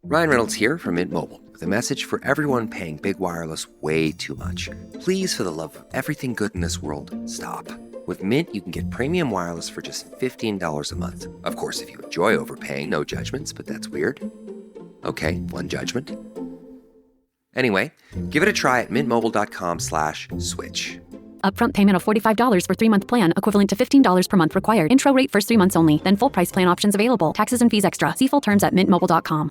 Ryan Reynolds here from Mint Mobile with a message for everyone paying big wireless way too much. Please, for the love of everything good in this world, stop. With Mint, you can get premium wireless for just $15 a month. Of course, if you enjoy overpaying, no judgments, but that's weird. Okay, one judgment. Anyway, give it a try at mintmobile.com/switch. Upfront payment of $45 for 3-month plan, equivalent to $15 per month required. Intro rate first 3 months only, then full price plan options available. Taxes and fees extra. See full terms at mintmobile.com.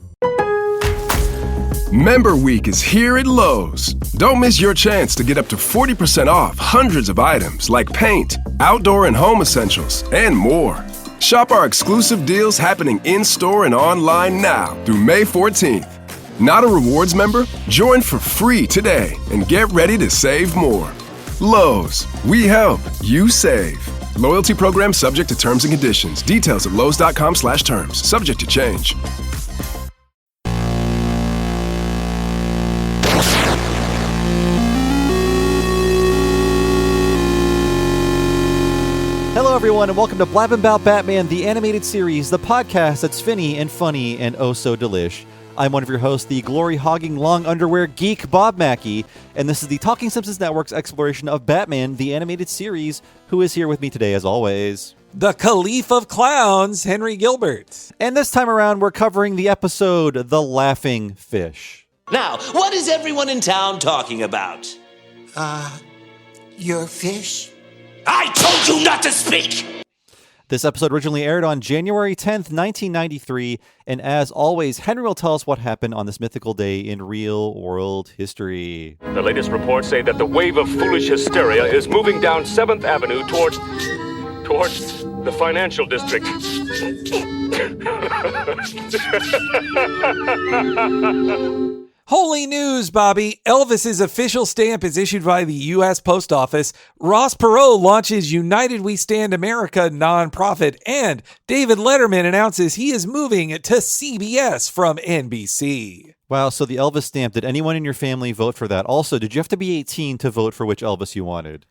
Member Week is here at Lowe's. Don't miss your chance to get up to 40% off hundreds of items like paint, outdoor and home essentials, and more. Shop our exclusive deals happening in-store and online now through May 14th. Not a rewards member? Join for free today and get ready to save more. Lowe's, we help, you save. Loyalty program subject to terms and conditions. Details at lowes.com/terms. Subject to change. Hello, everyone, and welcome to Blabbin' Bout Batman, the animated series, the podcast that's finny and funny and oh so delish. I'm one of your hosts, the glory-hogging long underwear geek, Bob Mackey, and this is the Talking Simpsons Network's exploration of Batman, the animated series. Who is here with me today, as always? The Caliph of Clowns, Henry Gilbert. And this time around, we're covering the episode, The Laughing Fish. Now, what is everyone in town talking about? Your fish? I told you not to speak! This episode originally aired on January 10th, 1993, and as always, Henry will tell us what happened on this mythical day in real-world history. The latest reports say that the wave of foolish hysteria is moving down 7th Avenue towards the financial district. Holy news, Bobby. Elvis's official stamp is issued by the U.S. Post Office. Ross Perot launches United We Stand America nonprofit. And David Letterman announces he is moving to CBS from NBC. Wow, so the Elvis stamp, did anyone in your family vote for that? Also, did you have to be 18 to vote for which Elvis you wanted?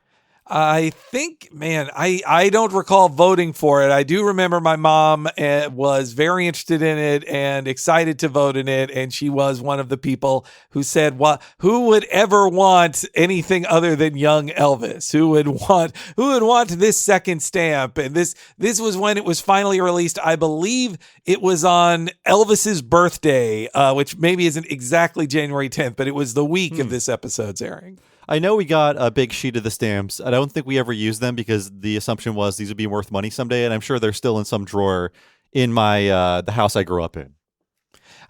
I think, man, I don't recall voting for it. I do remember my mom was very interested in it and excited to vote in it. And she was one of the people who said, who would ever want anything other than young Elvis? Who would want this second stamp? And this was when it was finally released. I believe it was on Elvis's birthday, which maybe isn't exactly January 10th, but it was the week of this episode's airing. I know we got a big sheet of the stamps. I don't think we ever used them because the assumption was these would be worth money someday, and I'm sure they're still in some drawer in my the house I grew up in.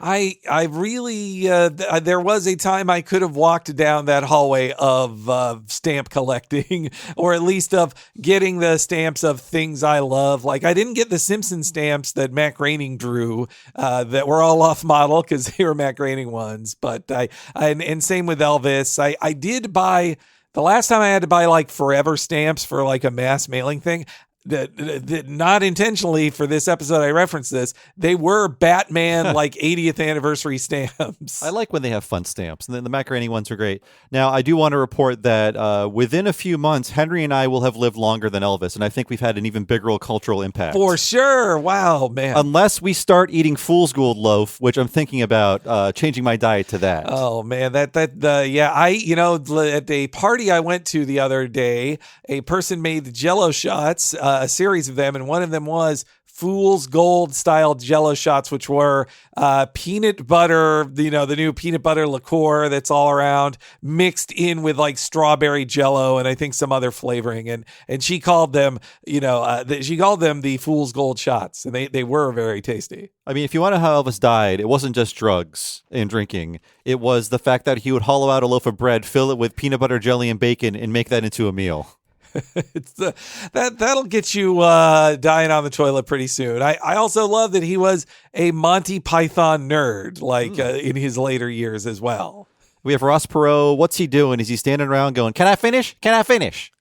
I really, there was a time I could have walked down that hallway of stamp collecting, or at least of getting the stamps of things I love. Like, I didn't get the Simpson stamps that Matt Groening drew that were all off model because they were Matt Groening ones. But and same with Elvis. I did buy, the last time I had to buy like forever stamps for like a mass mailing thing, that not intentionally for this episode I referenced this, they were Batman like 80th anniversary stamps. I like when they have fun stamps, and then the Matt Groening ones are great. Now, I do want to report that within a few months, Henry and I will have lived longer than Elvis, and I think we've had an even bigger cultural impact. For sure. Wow, man. Unless we start eating Fool's Gold loaf, which I'm thinking about changing my diet to that. Oh man, at a party I went to the other day, a person made Jell-O shots, a series of them, and one of them was Fool's Gold style Jell-O shots, which were peanut butter, the new peanut butter liqueur that's all around, mixed in with like strawberry Jell-O and I think some other flavoring, and she called them, she called them the Fool's Gold shots, and they were very tasty. I mean, if you want to know how Elvis died, it wasn't just drugs and drinking. It was the fact that he would hollow out a loaf of bread, fill it with peanut butter, jelly, and bacon, and make that into a meal. That'll get you dying on the toilet pretty soon. I also love that he was a Monty Python nerd, in his later years as well. We have Ross Perot. What's he doing? Is he standing around going, "Can I finish? Can I finish?"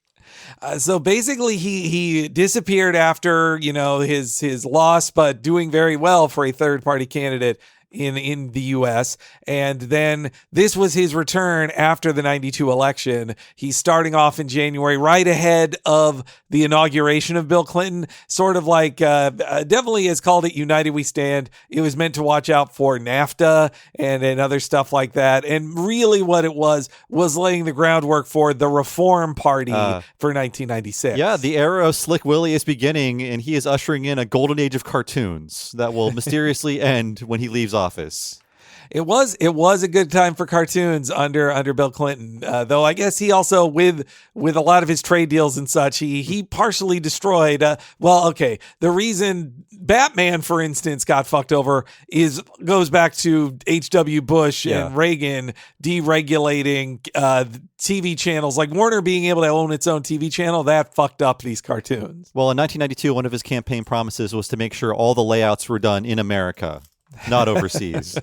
So basically, he disappeared after his loss, but doing very well for a third party candidate in the U.S. And then this was his return after the 92 election. He's starting off in January, right ahead of the inauguration of Bill Clinton, sort of like definitely has called it United We Stand. It was meant to watch out for NAFTA and other stuff like that. And really what it was laying the groundwork for the Reform Party for 1996. Yeah, the era of Slick Willie is beginning, and he is ushering in a golden age of cartoons that will mysteriously end when he leaves office. It was a good time for cartoons under Bill Clinton, though I guess he also with a lot of his trade deals and such, he partially destroyed. The reason Batman, for instance, got fucked over goes back to H.W. Bush and Reagan deregulating TV channels, like Warner being able to own its own TV channel. That fucked up these cartoons. Well, in 1992, one of his campaign promises was to make sure all the layouts were done in America, not overseas.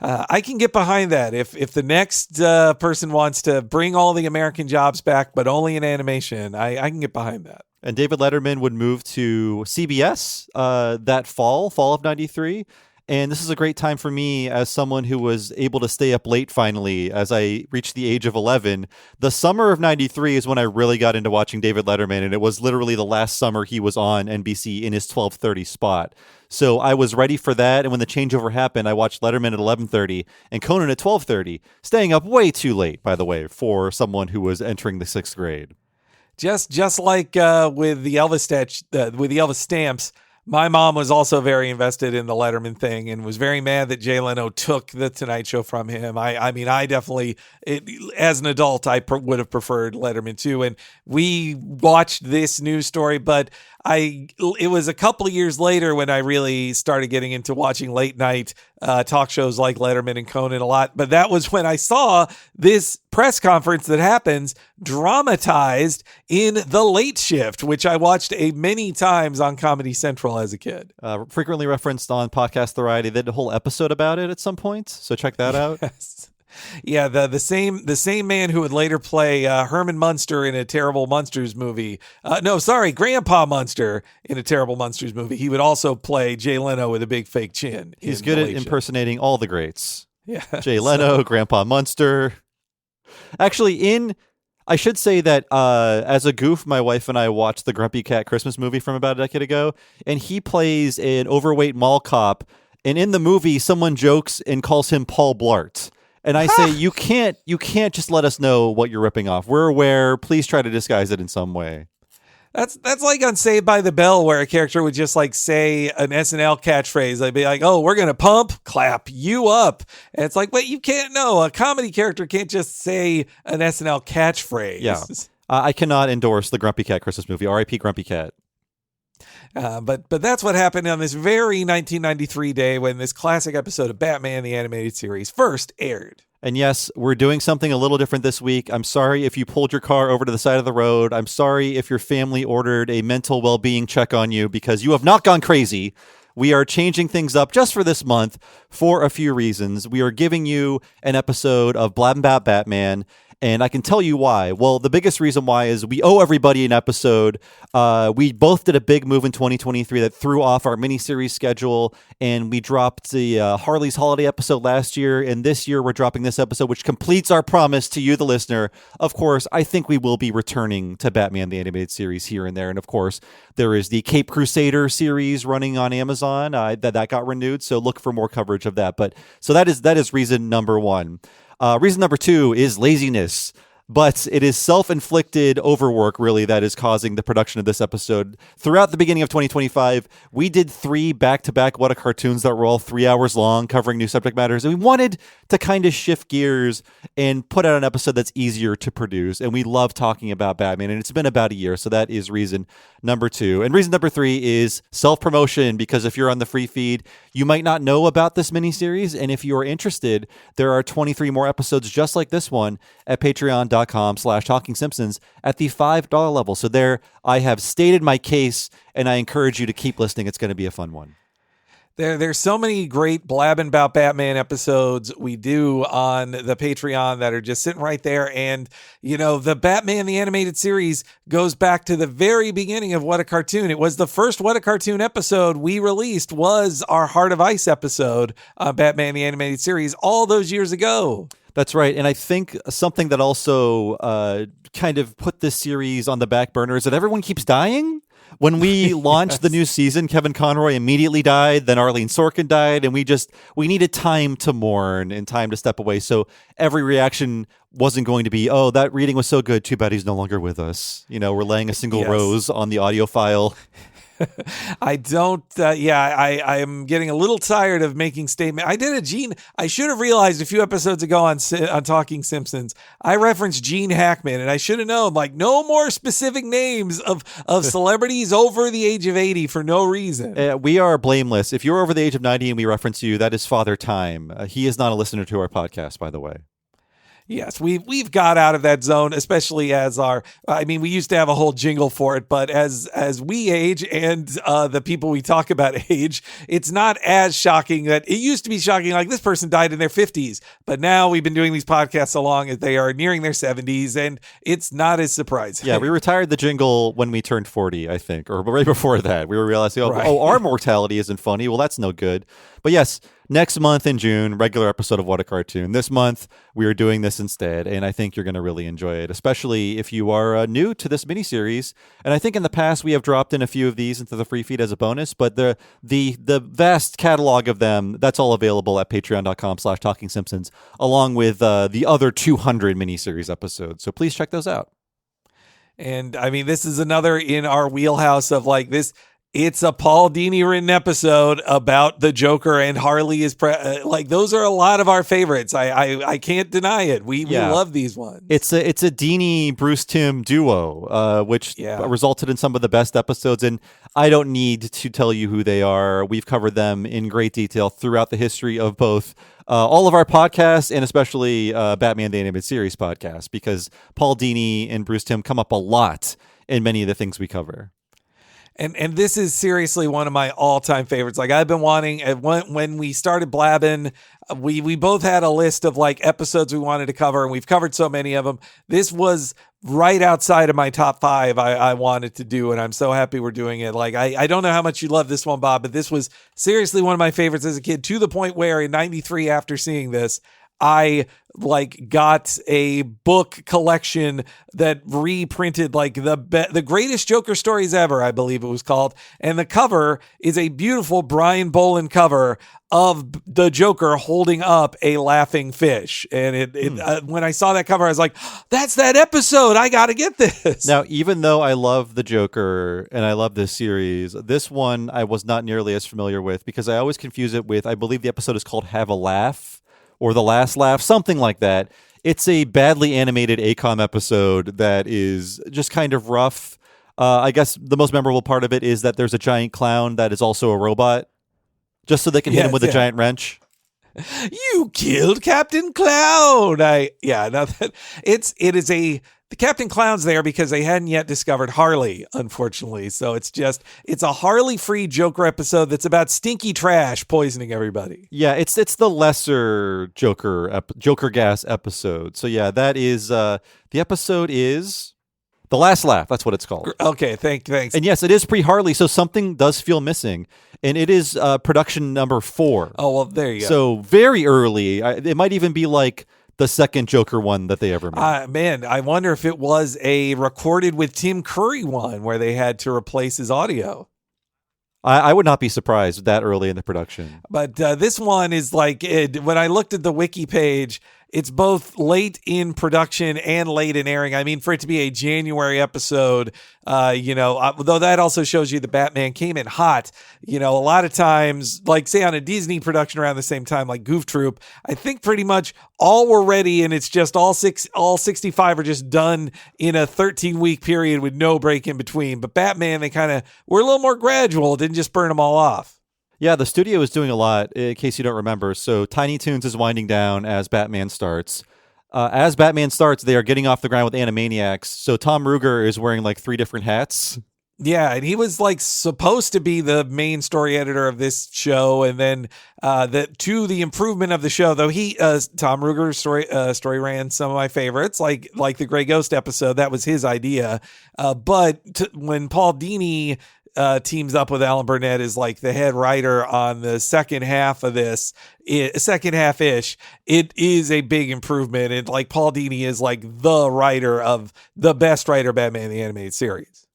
I can get behind that. If the next person wants to bring all the American jobs back, but only in animation, I can get behind that. And David Letterman would move to CBS that fall of 93. And this is a great time for me as someone who was able to stay up late finally as I reached the age of 11. The summer of 93 is when I really got into watching David Letterman, and it was literally the last summer he was on NBC in his 12:30 spot. So I was ready for that, and when the changeover happened, I watched Letterman at 11:30 and Conan at 12:30, staying up way too late, by the way, for someone who was entering the 6th grade. Just like with the Elvis stamps, my mom was also very invested in the Letterman thing and was very mad that Jay Leno took the Tonight Show from him. I mean, I definitely, as an adult, I would have preferred Letterman too. And we watched this news story, but it was a couple of years later when I really started getting into watching late night talk shows like Letterman and Conan a lot. But that was when I saw this press conference that happens dramatized in The Late Shift, which I watched many times on Comedy Central as a kid. Frequently referenced on Podcast Variety. They did a whole episode about it at some point, so check that out. Yes. Yeah, the same man who would later play Herman Munster in a Terrible Monsters movie. Grandpa Munster in a Terrible Monsters movie. He would also play Jay Leno with a big fake chin. He's good at impersonating all the greats. Yeah, Jay Leno, Grandpa Munster. Actually, I should say that as a goof, my wife and I watched the Grumpy Cat Christmas movie from about a decade ago, and he plays an overweight mall cop. And in the movie, someone jokes and calls him Paul Blart. And I say, you can't just let us know what you're ripping off. We're aware. Please try to disguise it in some way. That's like on Saved by the Bell, where a character would just like say an SNL catchphrase. They'd be like, "Oh, we're gonna pump, clap you up," and it's like, "Wait, you can't know. A comedy character can't just say an SNL catchphrase." Yeah, I cannot endorse the Grumpy Cat Christmas movie. R.I.P. Grumpy Cat. But that's what happened on this very 1993 day when this classic episode of Batman the Animated Series first aired. And yes, we're doing something a little different this week. I'm sorry if you pulled your car over to the side of the road. I'm sorry if your family ordered a mental well-being check on you because you have not gone crazy. We are changing things up just for this month for a few reasons. We are giving you an episode of Blabbin' Bout Batman, and I can tell you why. Well, the biggest reason why is we owe everybody an episode. We both did a big move in 2023 that threw off our miniseries schedule, and we dropped the Harley's Holiday episode last year, and this year we're dropping this episode, which completes our promise to you, the listener. Of course, I think we will be returning to Batman the Animated Series here and there, and of course, there is the Cape Crusader series running on Amazon that got renewed, so look for more coverage of that. But so that is reason number one. Reason number two is laziness, but it is self-inflicted overwork, really, that is causing the production of this episode. Throughout the beginning of 2025, we did 3 back-to-back What A Cartoons that were all 3 hours long, covering new subject matters, and we wanted to kind of shift gears and put out an episode that's easier to produce, and we love talking about Batman, and it's been about a year, so that is reason number 2. And reason number 3 is self-promotion, because if you're on the free feed, you might not know about this miniseries, and if you're interested, there are 23 more episodes just like this one at patreon.com/TalkingSimpsons at the $5 level. So there, I have stated my case, and I encourage you to keep listening. It's going to be a fun one. There's so many great Blabbin' About Batman episodes we do on the Patreon that are just sitting right there. And, the Batman, the animated series goes back to the very beginning of What a Cartoon. It was the first What a Cartoon episode we released was our Heart of Ice episode on Batman, the animated series all those years ago. That's right. And I think something that also kind of put this series on the back burner is that everyone keeps dying. When we launched the new season, Kevin Conroy immediately died, then Arlene Sorkin died, and we needed time to mourn and time to step away. So every reaction wasn't going to be, oh, that reading was so good, too bad he's no longer with us. We're laying a single rose on the audio file. I don't, I am getting a little tired of making statements. I should have realized a few episodes ago on Talking Simpsons, I referenced Gene Hackman, and I should have known, no more specific names of celebrities over the age of 80 for no reason. We are blameless. If you're over the age of 90 and we reference you, that is Father Time. He is not a listener to our podcast, by the way. Yes, we've got out of that zone, especially we used to have a whole jingle for it, but as we age and the people we talk about age, it's not as shocking that it used to be shocking, like this person died in their 50s, but now we've been doing these podcasts so long as they are nearing their 70s, and it's not as surprising. Yeah, we retired the jingle when we turned 40, I think, or right before that. We were realizing, our mortality isn't funny. Well, that's no good. But yes, next month in June, regular episode of What a Cartoon. This month, we are doing this instead, and I think you're going to really enjoy it, especially if you are new to this miniseries. And I think in the past, we have dropped in a few of these into the free feed as a bonus, but the vast catalog of them, that's all available at patreon.com/TalkingSimpsons, along with the other 200 miniseries episodes. So please check those out. And this is another in our wheelhouse of this. It's a Paul Dini written episode about the Joker, and Harley is those are a lot of our favorites. I can't deny it. We love these ones. It's a Dini Bruce Timm duo, which resulted in some of the best episodes. And I don't need to tell you who they are. We've covered them in great detail throughout the history of both all of our podcasts and especially Batman the Animated Series podcast, because Paul Dini and Bruce Timm come up a lot in many of the things we cover. And this is seriously one of my all-time favorites. I've been wanting, when we started Blabbin', we both had a list of episodes we wanted to cover, and we've covered so many of them. This was right outside of my top 5 I wanted to do, and I'm so happy we're doing it. I don't know how much you love this one, Bob, but this was seriously one of my favorites as a kid, to the point where in 93, after seeing this, I got a book collection that reprinted the greatest Joker stories ever, I believe it was called. And the cover is a beautiful Brian Boland cover of the Joker holding up a laughing fish. And when I saw that cover, I was like, that's that episode. I got to get this. Now, even though I love the Joker and I love this series, this one I was not nearly as familiar with, because I always confuse it with, I believe the episode is called Have a Laugh, or The Last Laugh, something like that. It's a badly animated ACOM episode that is just kind of rough. I guess the most memorable part of it is that there's a giant clown that is also a robot, just so they can hit him with a giant wrench. You killed Captain Clown. The Captain Clown's there because they hadn't yet discovered Harley, unfortunately. So it's a Harley-free Joker episode that's about stinky trash poisoning everybody. Yeah, it's the lesser Joker gas episode. So yeah, that is the episode is The Last Laugh. That's what it's called. Okay, thanks. And yes, it is pre-Harley, so something does feel missing. And it is production number 4. Oh, well, there you go. So very early. It might even be the second Joker one that they ever made. Man, I wonder if it was a recorded with Tim Curry one where they had to replace his audio. I would not be surprised that early in the production. But this one is when I looked at the wiki page, it's both late in production and late in airing. For it to be a January episode, though that also shows you the Batman came in hot. A lot of times, say on a Disney production around the same time, like Goof Troop, I think pretty much all were ready, and it's just all 65 are just done in a 13-week period with no break in between. But Batman, they kind of were a little more gradual, didn't just burn them all off. Yeah, the studio is doing a lot, in case you don't remember. So Tiny Toons is winding down as Batman starts. As Batman starts, they are getting off the ground with Animaniacs. So Tom Ruger is wearing 3 different hats. Yeah, and he was like supposed to be the main story editor of this show, and then the improvement of the show, though Tom Ruger's story ran some of my favorites, like the Grey Ghost episode. That was his idea, but when Paul Dini teams up with Alan Burnett as like the head writer on the second half of this, second half-ish, it is a big improvement. And like Paul Dini is like the best writer of Batman the Animated Series.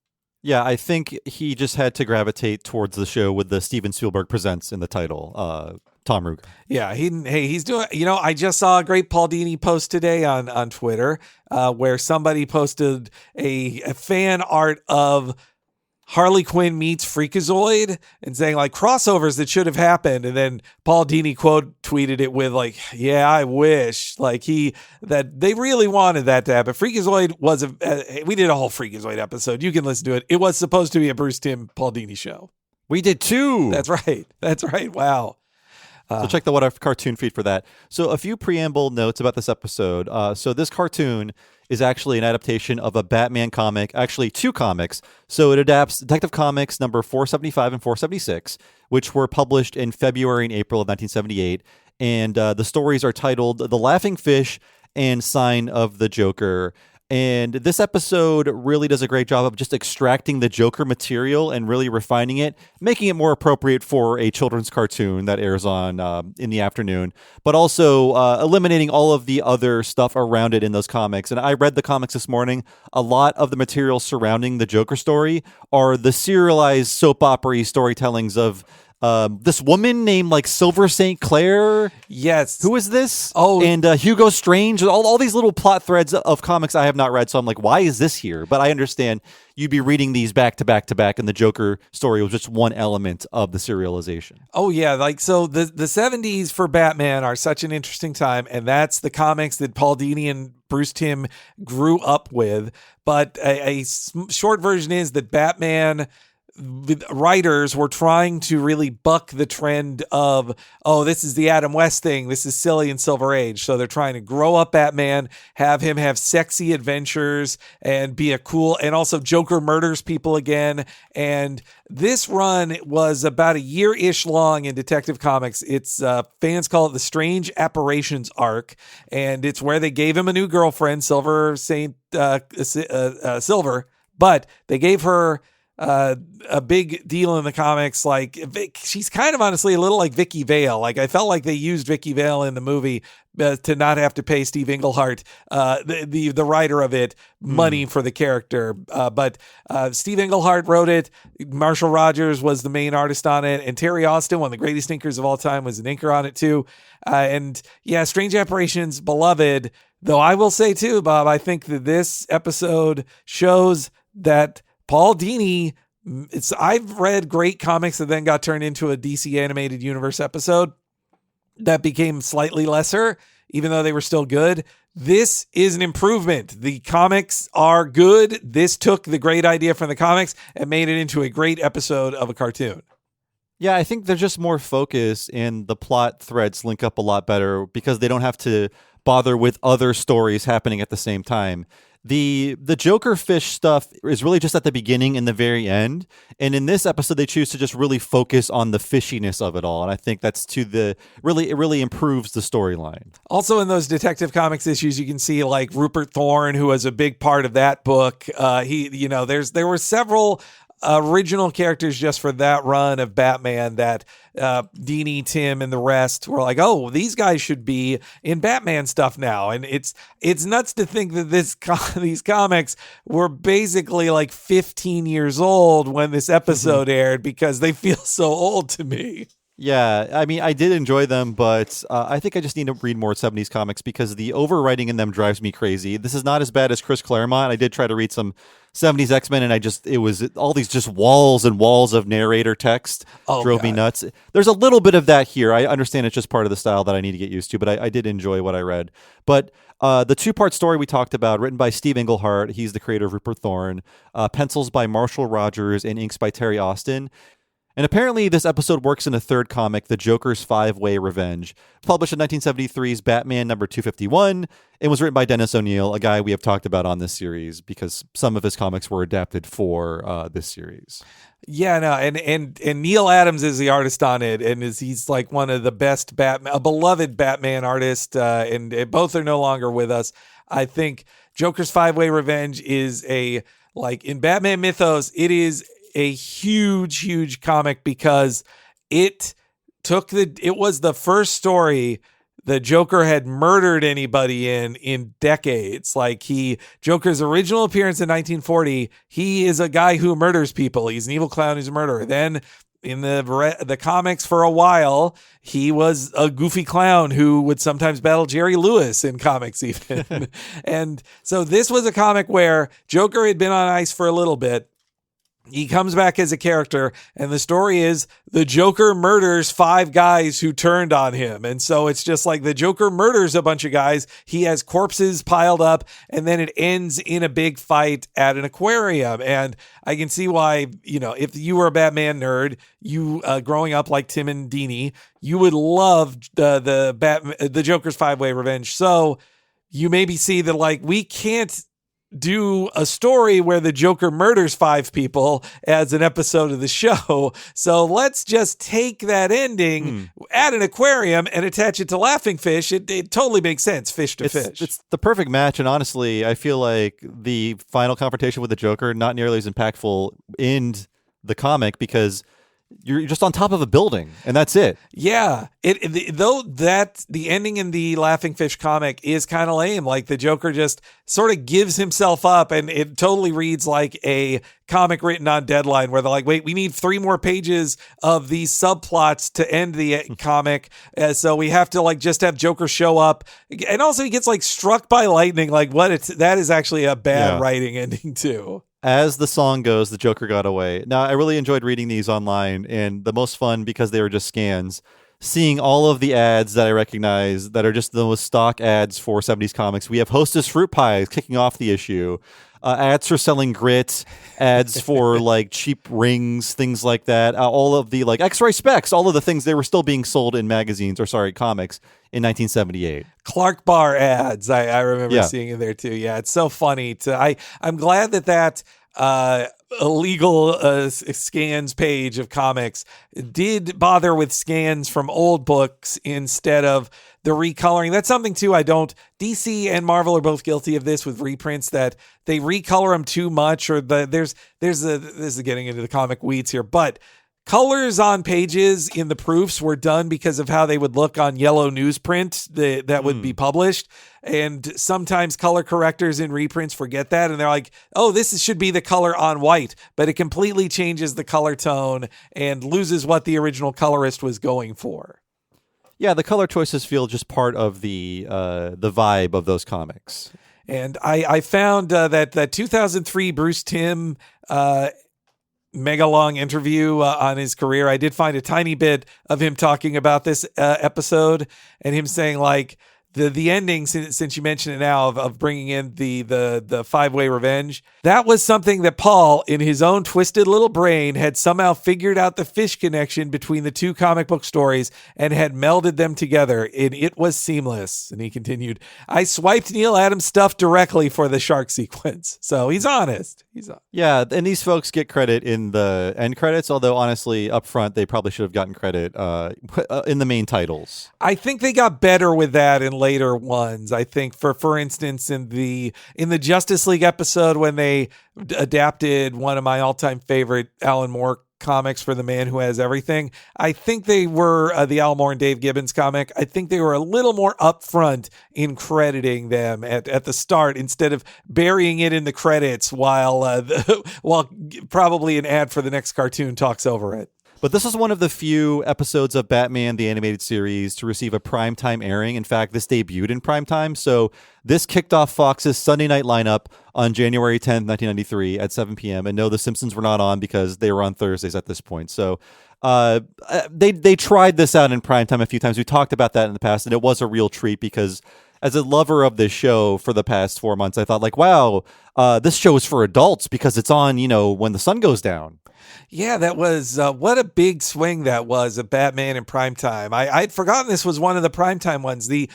Yeah, I think he just had to gravitate towards the show with the Steven Spielberg Presents in the title, Tom Ruger. Yeah, he's doing, I just saw a great Paul Dini post today on Twitter where somebody posted a fan art of Harley Quinn meets Freakazoid and saying like crossovers that should have happened. And then Paul Dini quote tweeted it with like, yeah, I wish like that they really wanted that to happen. Freakazoid was we did a whole Freakazoid episode. You can listen to it. It was supposed to be a Bruce Timm, Paul Dini show. We did too. That's right. Wow. So check the What If cartoon feed for that. So a few preamble notes about this episode. So this cartoon is actually an adaptation of a Batman comic, actually two comics. So it adapts Detective Comics number 475 and 476, which were published in February and April of 1978. And the stories are titled The Laughing Fish and Sign of the Joker. And this episode really does a great job of just extracting the Joker material and really refining it, making it more appropriate for a children's cartoon that airs on in the afternoon, but also eliminating all of the other stuff around it in those comics. And I read the comics this morning. A lot of the material surrounding the Joker story are the serialized soap opera storytellings of this woman named like Silver St. Clair. Yes. Who is this? Oh. And Hugo Strange. All these little plot threads of comics I have not read. So I'm like, why is this here? But I understand you'd be reading these back to back to back, and the Joker story was just one element of the serialization. Oh, yeah. Like, so the 70s for Batman are such an interesting time, and that's the comics that Paul Dini and Bruce Timm grew up with. But a short version is that Batman writers were trying to really buck the trend of, oh, this is the Adam West thing. This is silly and Silver Age. So they're trying to grow up Batman, have him have sexy adventures and be a cool, and also Joker murders people again. And this run was about a year-ish long in Detective Comics. It's fans call it the Strange Apparitions arc, and it's where they gave him a new girlfriend, Silver, but they gave her a big deal in the comics. Like she's kind of honestly a little like Vicky Vale. Like I felt like they used Vicky Vale in the movie to not have to pay Steve Englehart, the writer of it, money for the character. But Steve Englehart wrote it. Marshall Rogers was the main artist on it, and Terry Austin, one of the greatest inkers of all time, was an inker on it too. And yeah, Strange Apparitions, beloved. Though I will say too, Bob, I think that this episode shows that Paul Dini, I've read great comics that then got turned into a DC Animated Universe episode that became slightly lesser, even though they were still good. This is an improvement. The comics are good. This took the great idea from the comics and made it into a great episode of a cartoon. Yeah, I think there's just more focus, and the plot threads link up a lot better because they don't have to bother with other stories happening at the same time. The Joker fish stuff is really just at the beginning and the very end. And in this episode, they choose to just really focus on the fishiness of it all. And I think that's it really improves the storyline. Also in those Detective Comics issues, you can see like Rupert Thorne, who was a big part of that book. There were several original characters just for that run of Batman that Dini, Tim, and the rest were like, oh, these guys should be in Batman stuff now. And it's nuts to think that these comics were basically like 15 years old when this episode aired, because they feel so old to me. Yeah, I mean, I did enjoy them, but I think I just need to read more 70s comics because the overwriting in them drives me crazy. This is not as bad as Chris Claremont. I did try to read some 70s X-Men, and it was all these just walls and walls of narrator text drove me nuts. There's a little bit of that here. I understand it's just part of the style that I need to get used to, but I did enjoy what I read. But the two-part story we talked about, written by Steve Englehart, he's the creator of Rupert Thorne, pencils by Marshall Rogers, and inks by Terry Austin. And apparently this episode works in a third comic, The Joker's Five-Way Revenge, published in 1973's Batman number 251, and was written by Dennis O'Neil, a guy we have talked about on this series because some of his comics were adapted for this series. Yeah, no, and Neil Adams is the artist on it, and he's like one of the best a beloved Batman artist, and both are no longer with us. I think Joker's Five-Way Revenge is in Batman mythos, it is a huge comic because it was the first story the Joker had murdered anybody in decades. Joker's original appearance in 1940, he is a guy who murders people. He's an evil clown who's a murderer. Then in the comics for a while, he was a goofy clown who would sometimes battle Jerry Lewis in comics even. And so this was a comic where Joker had been on ice for a little bit. He comes back as a character, and the story is the Joker murders 5 guys who turned on him. And so it's just like the Joker murders a bunch of guys. He has corpses piled up, and then it ends in a big fight at an aquarium. And I can see why, if you were a Batman nerd, you growing up like Tim and Deanie, you would love the Joker's Five-Way Revenge. So you maybe see that we can't do a story where the Joker murders 5 people as an episode of the show. So let's just take that ending at an aquarium and attach it to Laughing Fish. It totally makes sense, fish to fish. It's the perfect match, and honestly, I feel like the final confrontation with the Joker, not nearly as impactful in the comic because you're just on top of a building, and that's it. Yeah. The ending in the Laughing Fish comic is kind of lame. The Joker just sort of gives himself up, and it totally reads like a comic written on deadline where they're like, wait, we need 3 more pages of these subplots to end the comic. So we have to just have Joker show up. And also he gets struck by lightning. That is actually a bad writing ending too. As the song goes, the Joker got away. Now, I really enjoyed reading these online, and the most fun, because they were just scans, seeing all of the ads that I recognize that are just the most stock ads for 70s comics. We have Hostess fruit pies kicking off the issue, ads for selling grit, ads for cheap rings, things like that. All of the X-ray specs, all of the things they were still being sold in comics in 1978. Clark Bar ads, I remember seeing in there too. Yeah, it's so funny. I'm glad that illegal scans page of comics did bother with scans from old books instead of the recoloring. That's something too. DC and Marvel are both guilty of this with reprints, that they recolor them too much, or this is getting into the comic weeds here, but colors on pages in the proofs were done because of how they would look on yellow newsprint that would be published. And sometimes color correctors in reprints forget that. And they're like, oh, this should be the color on white. But it completely changes the color tone and loses what the original colorist was going for. Yeah, the color choices feel just part of the vibe of those comics. And I found that 2003 Bruce Timm mega long interview on his career. I did find a tiny bit of him talking about this episode, and him saying the ending, since you mentioned it now, of bringing in the Five-Way Revenge, that was something that Paul, in his own twisted little brain, had somehow figured out the fish connection between the 2 comic book stories and had melded them together, and it was seamless. And he continued, I swiped Neil Adams' stuff directly for the shark sequence. So he's honest. Yeah, and these folks get credit in the end credits, although honestly, up front, they probably should have gotten credit in the main titles. I think they got better with that in later ones. I think for instance, in the Justice League episode when they adapted one of my all-time favorite Alan Moore comics for The Man Who Has Everything, I think they were the Al Moore and Dave Gibbons comic. I think they were a little more upfront in crediting them at the start instead of burying it in the credits while probably an ad for the next cartoon talks over it. But this is one of the few episodes of Batman the Animated Series to receive a primetime airing. In fact, this debuted in primetime. So this kicked off Fox's Sunday night lineup on January 10th, 1993 at 7 p.m. And no, The Simpsons were not on because they were on Thursdays at this point. So they tried this out in primetime a few times. We talked about that in the past, and it was a real treat because as a lover of this show for the past 4 months, I thought wow, this show is for adults because it's on, when the sun goes down. Yeah, that was what a big swing that was of Batman in primetime. I'd forgotten this was one of the primetime ones. The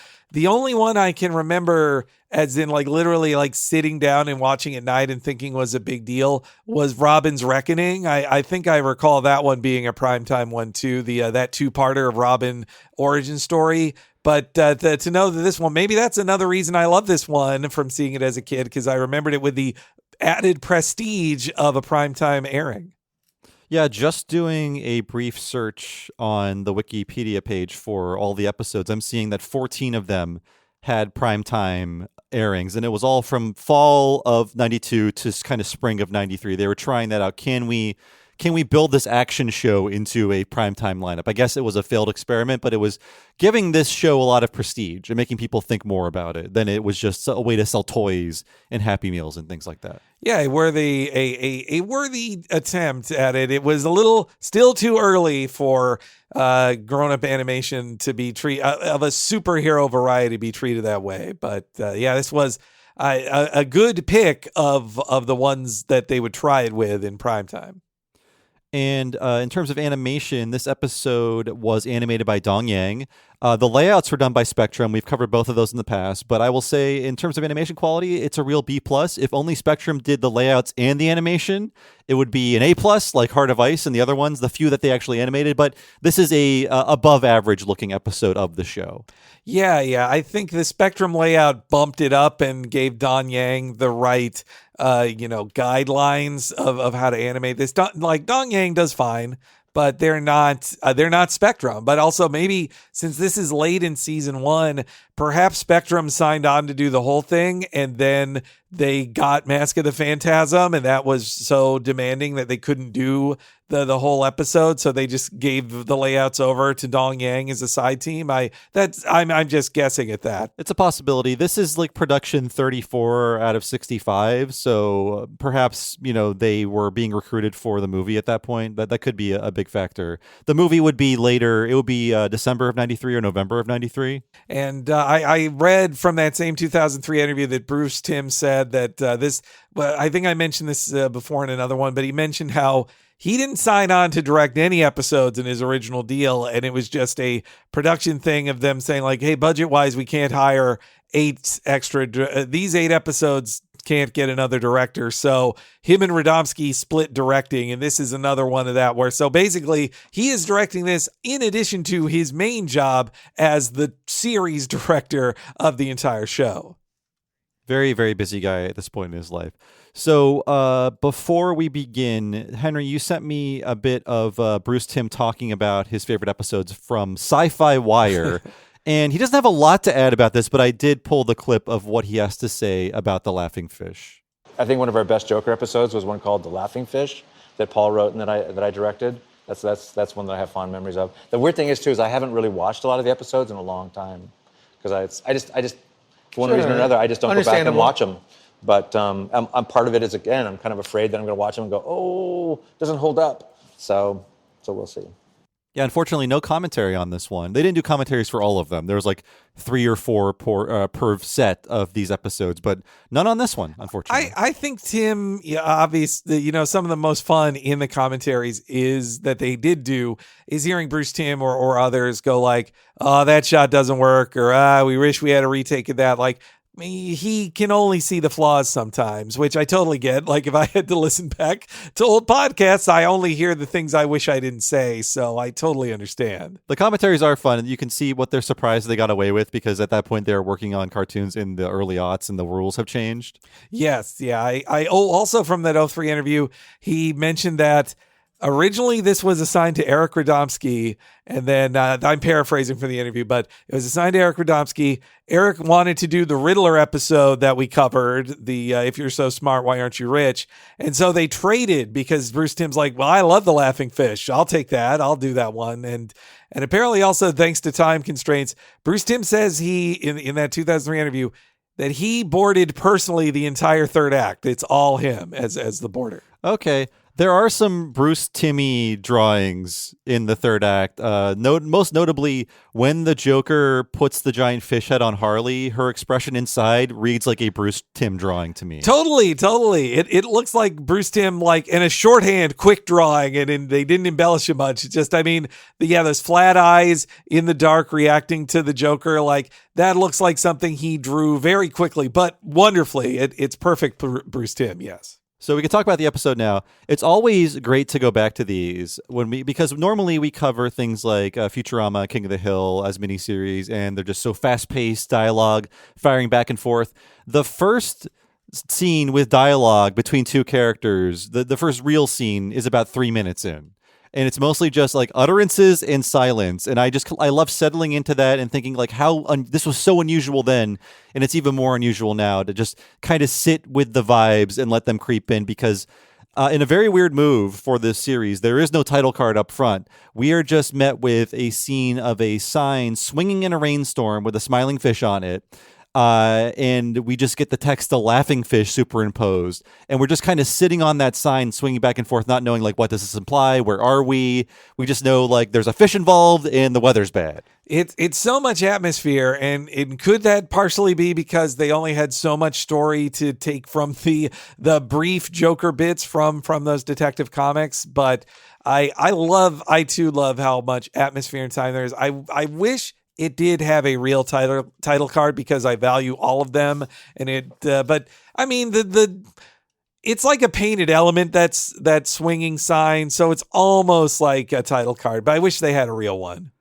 only one I can remember, as in like literally like sitting down and watching at night and thinking was a big deal, was Robin's Reckoning. I think I recall that one being a primetime one too. The that two-parter of Robin origin story. But to know that this one, maybe that's another reason I love this one from seeing it as a kid, because I remembered it with the added prestige of a primetime airing. Yeah, just doing a brief search on the Wikipedia page for all the episodes, I'm seeing that 14 of them had primetime airings, and it was all from fall of 92 to kind of spring of 93. They were trying that out. Can we build this action show into a primetime lineup? I guess it was a failed experiment, but it was giving this show a lot of prestige and making people think more about it than it was just a way to sell toys and Happy Meals and things like that. Yeah, a worthy attempt at it. It was a little still too early for grown-up animation to be treated of a superhero variety to be treated that way. But yeah, this was a good pick of the ones that they would try it with in primetime. And in terms of animation, this episode was animated by Dong Yang. The layouts were done by Spectrum. We've covered both of those in the past, but I will say in terms of animation quality, it's a real B+. If only Spectrum did the layouts and the animation, it would be an A+, like Heart of Ice and the other ones, the few that they actually animated. But this is a above average looking episode of the show. Yeah. I think the Spectrum layout bumped it up and gave Don Yang the right guidelines of how to animate this. Dong Yang does fine, but they're not Spectrum. But also maybe since this is late in season 1, perhaps Spectrum signed on to do the whole thing, and then they got Mask of the Phantasm, and that was so demanding that they couldn't do the whole episode, so they just gave the layouts over to Dong Yang as a side team. I'm just guessing at that. It's a possibility. This is like production 34 out of 65, so perhaps they were being recruited for the movie at that point. That could be a big factor. The movie would be later. It would be December of 93 or November of 93. And I read from that same 2003 interview that Bruce Timm said that I think I mentioned this before in another one, but he mentioned how he didn't sign on to direct any episodes in his original deal, and it was just a production thing of them saying like, hey, budget-wise, we can't hire 8 extra. These 8 episodes can't get another director. So him and Radomski split directing, and this is another one of that where, so basically he is directing this in addition to his main job as the series director of the entire show. Very, very busy guy at this point in his life. So before we begin, Henry, you sent me a bit of Bruce Timm talking about his favorite episodes from Sci-Fi Wire. And he doesn't have a lot to add about this, but I did pull the clip of what he has to say about the Laughing Fish. I think one of our best Joker episodes was one called The Laughing Fish that Paul wrote and that I directed. That's one that I have fond memories of. The weird thing is I haven't really watched a lot of the episodes in a long time because I just for one reason or another, I just don't go back and watch them. But I'm part of it is, again, I'm kind of afraid that I'm going to watch them and go, oh, it doesn't hold up. So we'll see. Yeah, unfortunately, no commentary on this one. They didn't do commentaries for all of them. There was like 3 or 4 per set of these episodes, but none on this one, unfortunately. I think Tim, obviously, some of the most fun in the commentaries is that they did do is hearing Bruce Timm or others go like, oh, that shot doesn't work, or we wish we had a retake of that. Like, he can only see the flaws sometimes, which I totally get. Like if I had to listen back to old podcasts, I only hear the things I wish I didn't say. So I totally understand. The commentaries are fun, and you can see what they're surprised they got away with because at that point they were working on cartoons in the early aughts and the rules have changed. Yes. Yeah. I also from that 03 interview, he mentioned that originally this was assigned to Eric Radomski, and then I'm paraphrasing for the interview, but it was assigned to Eric Radomski. Eric wanted to do the Riddler episode that we covered, the If You're So Smart, Why Aren't You Rich? And so they traded because Bruce Timm's like, well, I love The Laughing Fish. I'll take that. I'll do that one. And apparently also thanks to time constraints, Bruce Timm says he, in that 2003 interview, that he boarded personally the entire third act. It's all him as the boarder. Okay. There are some Bruce Timmey drawings in the third act. Most notably, when the Joker puts the giant fish head on Harley, her expression inside reads like a Bruce Timm drawing to me. Totally. It looks like Bruce Timm, like in a shorthand, quick drawing, and they didn't embellish it much. It's just, those flat eyes in the dark reacting to the Joker, like that looks like something he drew very quickly, but wonderfully. It's perfect Bruce Timm, yes. So we can talk about the episode now. It's always great to go back to these because normally we cover things like Futurama, King of the Hill as miniseries, and they're just so fast-paced dialogue, firing back and forth. The first scene with dialogue between two characters, the first real scene, is about 3 minutes in. And it's mostly just like utterances and silence. And I love settling into that and thinking like this was so unusual then. And it's even more unusual now to just kind of sit with the vibes and let them creep in because in a very weird move for this series, there is no title card up front. We are just met with a scene of a sign swinging in a rainstorm with a smiling fish on it. And we just get the text, "The laughing fish," superimposed. And we're just kind of sitting on that sign, swinging back and forth, not knowing, like, what does this imply? Where are we? We just know, like, there's a fish involved and the weather's bad. It's so much atmosphere, and could that partially be because they only had so much story to take from the brief Joker bits from those Detective Comics? But I too love how much atmosphere and time there is. I wish it did have a real title card because I value all of them, and but I mean it's like a painted element that swinging sign, so it's almost like a title card. But I wish they had a real one.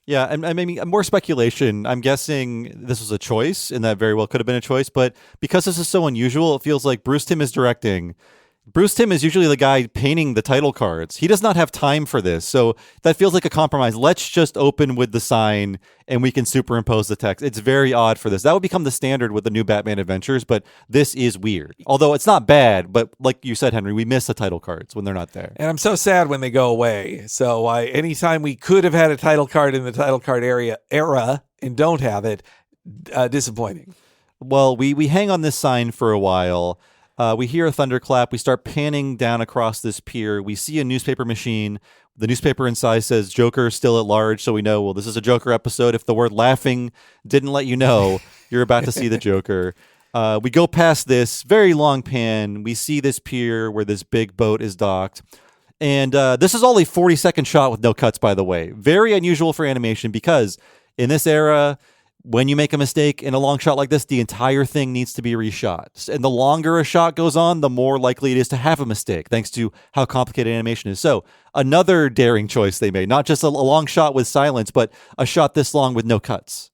Yeah, and maybe more speculation. I'm guessing this was a choice, and that very well could have been a choice. But because this is so unusual, it feels like Bruce Timm is directing. Bruce Timm is usually the guy painting the title cards. He does not have time for this. So that feels like a compromise. Let's just open with the sign and we can superimpose the text. It's very odd for this. That would become the standard with the new Batman Adventures, but this is weird. Although it's not bad, but like you said, Henry, we miss the title cards when they're not there. And I'm so sad when they go away. So anytime we could have had a title card in the title card era and don't have it, disappointing. Well, we hang on this sign for a while. We hear a thunderclap. We start panning down across this pier. We see a newspaper machine. The newspaper inside says Joker still at large. So we know, well, this is a Joker episode. If the word laughing didn't let you know, you're about to see the Joker. We go past this very long pan. We see this pier where this big boat is docked. And this is all a 40-second shot with no cuts, by the way. Very unusual for animation because in this era, when you make a mistake in a long shot like this, the entire thing needs to be reshot. And the longer a shot goes on, the more likely it is to have a mistake, thanks to how complicated animation is. So another daring choice they made, not just a long shot with silence, but a shot this long with no cuts.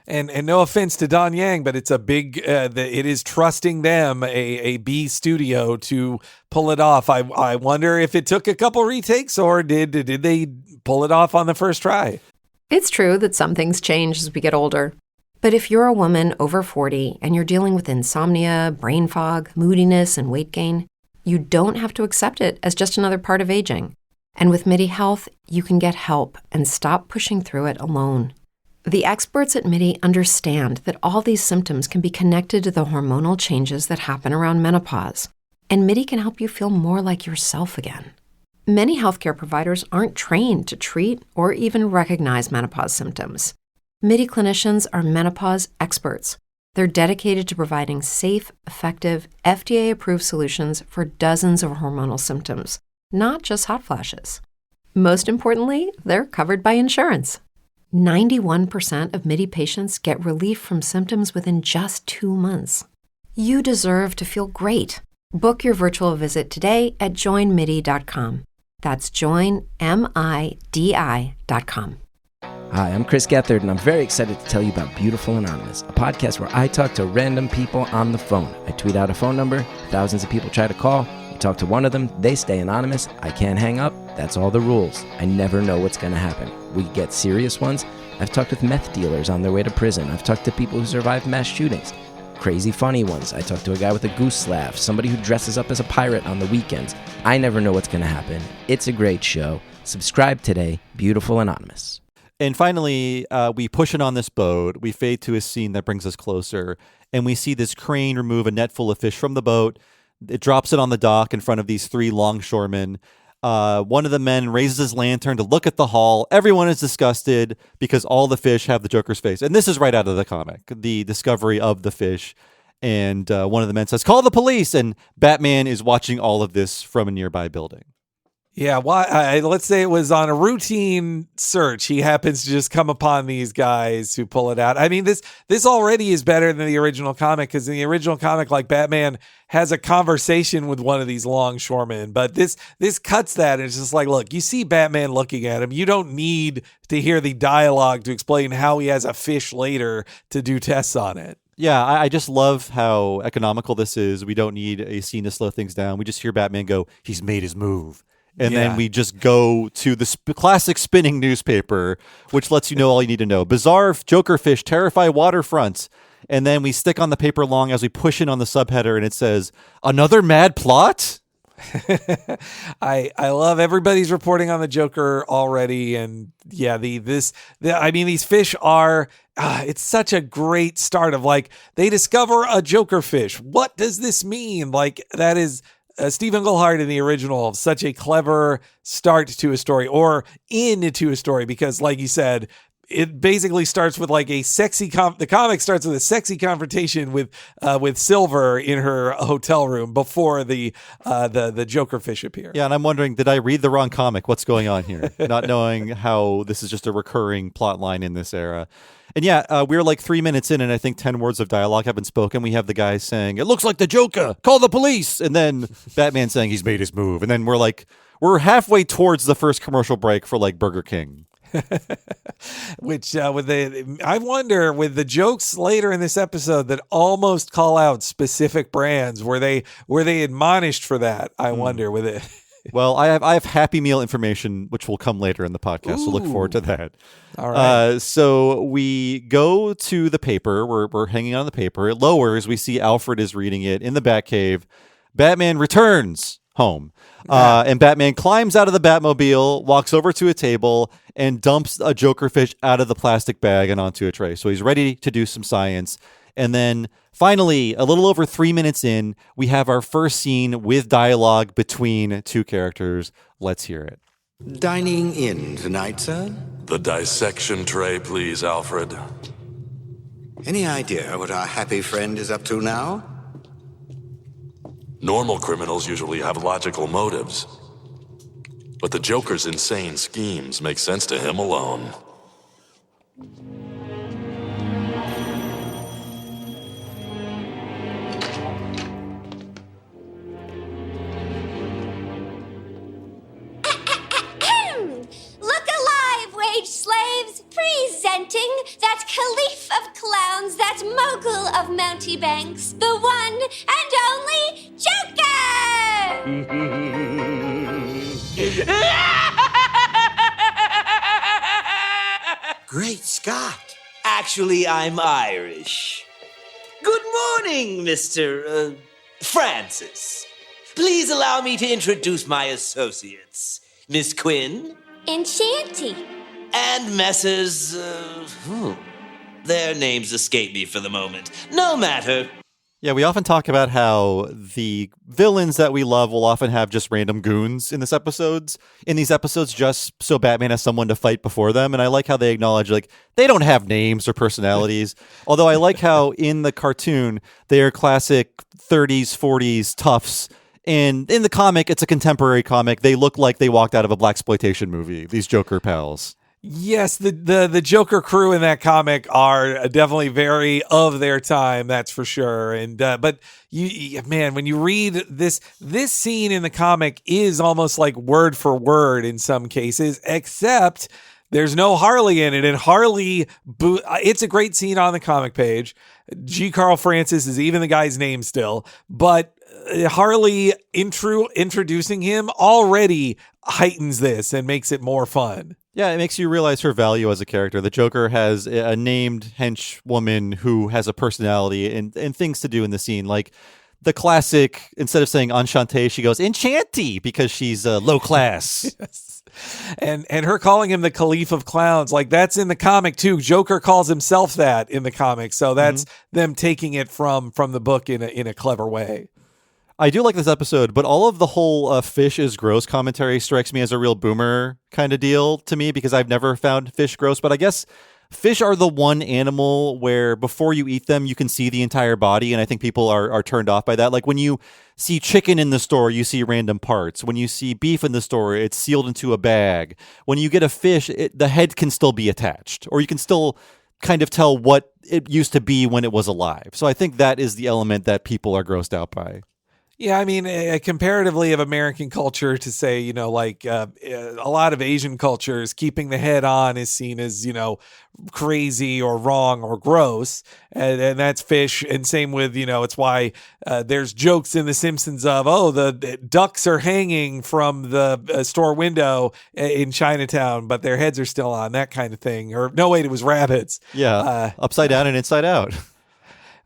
And no offense to Don Yang, but it's a big, it is trusting them, a B studio, to pull it off. I wonder if it took a couple retakes or did they pull it off on the first try? It's true that some things change as we get older. But if you're a woman over 40 and you're dealing with insomnia, brain fog, moodiness, and weight gain, you don't have to accept it as just another part of aging. And with MIDI Health, you can get help and stop pushing through it alone. The experts at MIDI understand that all these symptoms can be connected to the hormonal changes that happen around menopause. And MIDI can help you feel more like yourself again. Many healthcare providers aren't trained to treat or even recognize menopause symptoms. MIDI clinicians are menopause experts. They're dedicated to providing safe, effective, FDA-approved solutions for dozens of hormonal symptoms, not just hot flashes. Most importantly, they're covered by insurance. 91% of MIDI patients get relief from symptoms within just 2 months. You deserve to feel great. Book your virtual visit today at joinmidi.com. That's joinmidi.com. Hi, I'm Chris Gethard, and I'm very excited to tell you about Beautiful Anonymous, a podcast where I talk to random people on the phone. I tweet out a phone number, thousands of people try to call. You talk to one of them, they stay anonymous. I can't hang up. That's all the rules. I never know what's going to happen. We get serious ones. I've talked with meth dealers on their way to prison. I've talked to people who survived mass shootings. Crazy funny ones. I talked to a guy with a goose laugh, somebody who dresses up as a pirate on the weekends. I never know what's going to happen. It's a great show. Subscribe today, Beautiful Anonymous. And finally, we push it on this boat. We fade to a scene that brings us closer, and we see this crane remove a net full of fish from the boat. It drops it on the dock in front of these 3 longshoremen. One of the men raises his lantern to look at the haul. Everyone is disgusted because all the fish have the Joker's face. And this is right out of the comic, the discovery of the fish. And one of the men says, "Call the police." And Batman is watching all of this from a nearby building. Yeah, let's say it was on a routine search. He happens to just come upon these guys who pull it out. I mean, this already is better than the original comic, because in the original comic, like, Batman has a conversation with one of these longshoremen, but this cuts that. It's just like, look, you see Batman looking at him. You don't need to hear the dialogue to explain how he has a fish later to do tests on it. Yeah, I just love how economical this is. We don't need a scene to slow things down. We just hear Batman go, "He's made his move." And then we just go to the classic spinning newspaper, which lets you know all you need to know. Bizarre Joker fish terrify waterfronts. And then we stick on the paper long as we push in on the subheader, and it says, "Another mad plot?" I love everybody's reporting on the Joker already. And yeah, these fish are, it's such a great start of, like, they discover a Joker fish. What does this mean? Like, that is... Steve Englehart in the original, such a clever start to a story, or into a story, because, like you said, it basically starts with like a sexy the comic starts with a sexy confrontation with Silver in her hotel room before the Joker fish appear. Yeah, and I'm wondering, did I read the wrong comic? What's going on here? Not knowing how this is just a recurring plot line in this era. And yeah, we're like 3 minutes in, and I think 10 words of dialogue have been spoken. We have the guy saying, "It looks like the Joker, call the police." And then Batman saying he's made his move. And then we're halfway towards the first commercial break for like Burger King. Which I wonder, with the jokes later in this episode that almost call out specific brands, were they admonished for that? I wonder with it. Well, I have Happy Meal information, which will come later in the podcast, so look forward to that. All right. So we go to the paper. We're hanging on the paper. It lowers. We see Alfred is reading it in the Batcave. Batman returns home. And Batman climbs out of the Batmobile, walks over to a table, and dumps a Joker fish out of the plastic bag and onto a tray. So he's ready to do some science. And then finally, a little over 3 minutes in, we have our first scene with dialogue between 2 characters. Let's hear it. "Dining in tonight, sir?" The dissection tray, please, Alfred. "Any idea what our happy friend is up to now?" Normal criminals usually have logical motives. But the Joker's insane schemes make sense to him alone. Slaves, presenting that Caliph of Clowns, that mogul of Mounty Banks, the one and only Joker! Great Scott! Actually, I'm Irish. Good morning, Mr. Francis. Please allow me to introduce my associates. Miss Quinn. Enchanty. And Messrs. Their names escape me for the moment. No matter. Yeah, we often talk about how the villains that we love will often have just random goons in these episodes, just so Batman has someone to fight before them. And I like how they acknowledge, like, they don't have names or personalities. Although I like how in the cartoon, they are classic 30s, 40s toughs. And in the comic, it's a contemporary comic. They look like they walked out of a blaxploitation movie, these Joker pals. Yes, the Joker crew in that comic are definitely very of their time, that's for sure. And but when you read this scene in the comic is almost like word for word in some cases, except there's no Harley in it. And Harley, it's a great scene on the comic page. G. Carl Francis is even the guy's name still, but Harley introducing him already heightens this and makes it more fun. Yeah, it makes you realize her value as a character. The Joker has a named henchwoman who has a personality and things to do in the scene. Like the classic, instead of saying enchanté, she goes enchanty because she's low class. Yes. And her calling him the Caliph of Clowns, like that's in the comic too. Joker calls himself that in the comic. So that's them taking it from the book in a clever way. I do like this episode, but all of the whole fish is gross commentary strikes me as a real boomer kind of deal to me because I've never found fish gross. But I guess fish are the one animal where before you eat them, you can see the entire body. And I think people are turned off by that. Like when you see chicken in the store, you see random parts. When you see beef in the store, it's sealed into a bag. When you get a fish, the head can still be attached, or you can still kind of tell what it used to be when it was alive. So I think that is the element that people are grossed out by. Yeah, I mean, comparatively of American culture to say, like a lot of Asian cultures, keeping the head on is seen as, crazy or wrong or gross. And that's fish. And same with, it's why there's jokes in The Simpsons of, the ducks are hanging from the store window in Chinatown, but their heads are still on, that kind of thing. Or no, wait, it was rabbits. Yeah, upside down and inside out.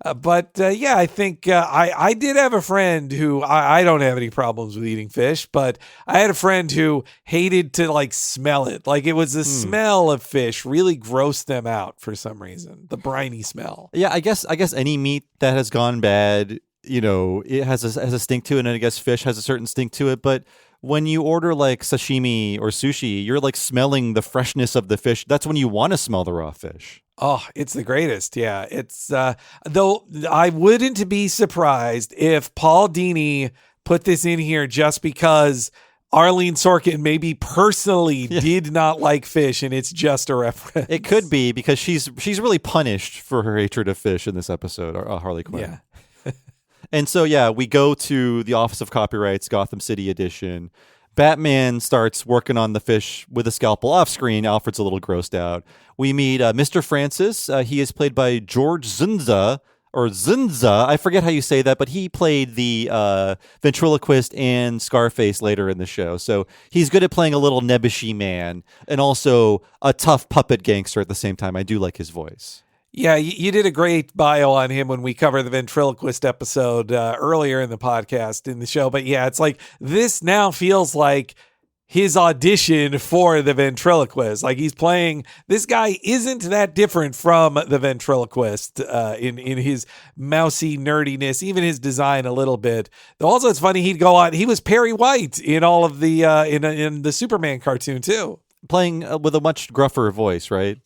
I think I did have a friend who I don't have any problems with eating fish, but I had a friend who hated to smell it. Like it was the smell of fish really grossed them out for some reason. The briny smell. Yeah, I guess any meat that has gone bad, it has a stink to it, and I guess fish has a certain stink to it. But when you order like sashimi or sushi, you're like smelling the freshness of the fish. That's when you want to smell the raw fish. Oh, it's the greatest. Yeah. It's, though I wouldn't be surprised if Paul Dini put this in here just because Arlene Sorkin maybe personally did not like fish and it's just a reference. It could be because she's really punished for her hatred of fish in this episode, Harley Quinn. Yeah. And so, we go to the Office of Copyrights, Gotham City Edition. Batman starts working on the fish with a scalpel off screen. Alfred's a little grossed out. We meet Mr. Francis. He is played by George Zunza, or Zunza. I forget how you say that, but he played the ventriloquist and Scarface later in the show. So he's good at playing a little nebbishy man and also a tough puppet gangster at the same time. I do like his voice. Yeah, you did a great bio on him when we covered the ventriloquist episode earlier in the podcast, in the show. But yeah, it's like this now feels like his audition for the ventriloquist. Like he's playing, this guy isn't that different from the ventriloquist in his mousy nerdiness, even his design a little bit. Though also it's funny, he'd go on, he was Perry White in all of the, in the Superman cartoon too. Playing with a much gruffer voice, right?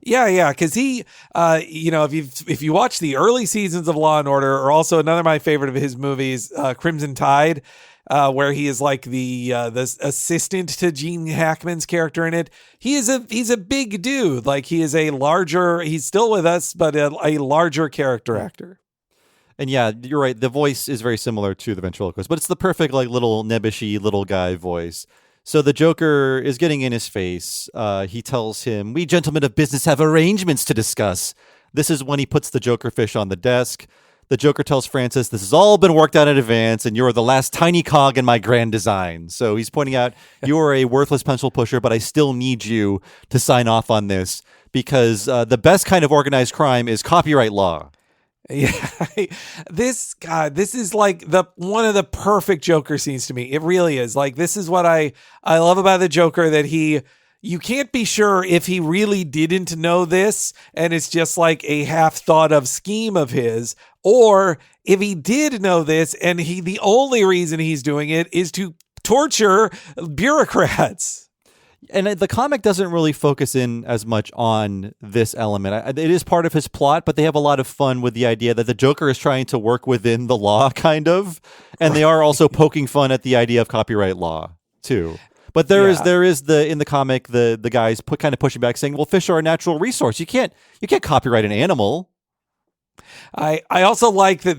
Yeah, because he, if you watch the early seasons of Law and Order, or also another of my favorite of his movies, Crimson Tide, where he is like the assistant to Gene Hackman's character in it. He's a big dude, like he is he's still with us, but a larger character actor. And yeah, you're right. The voice is very similar to the ventriloquist, but it's the perfect like little nebbishy little guy voice. So the Joker is getting in his face. He tells him, "We gentlemen of business have arrangements to discuss." This is when he puts the Joker fish on the desk. The Joker tells Francis, "This has all been worked out in advance, and you're the last tiny cog in my grand design." So he's pointing out, you are a worthless pencil pusher, but I still need you to sign off on this because the best kind of organized crime is copyright law. Yeah, this is like one of the perfect Joker scenes to me. It really is. Like, this is what I love about the Joker, that you can't be sure if he really didn't know this and it's just like a half thought of scheme of his, or if he did know this and the only reason he's doing it is to torture bureaucrats. And the comic doesn't really focus in as much on this element. It is part of his plot, but they have a lot of fun with the idea that the Joker is trying to work within the law, kind of. And they are also poking fun at the idea of copyright law, too. But there is in the comic, the guys kind of pushing back, saying, well, fish are a natural resource. You can't copyright an animal. I also like that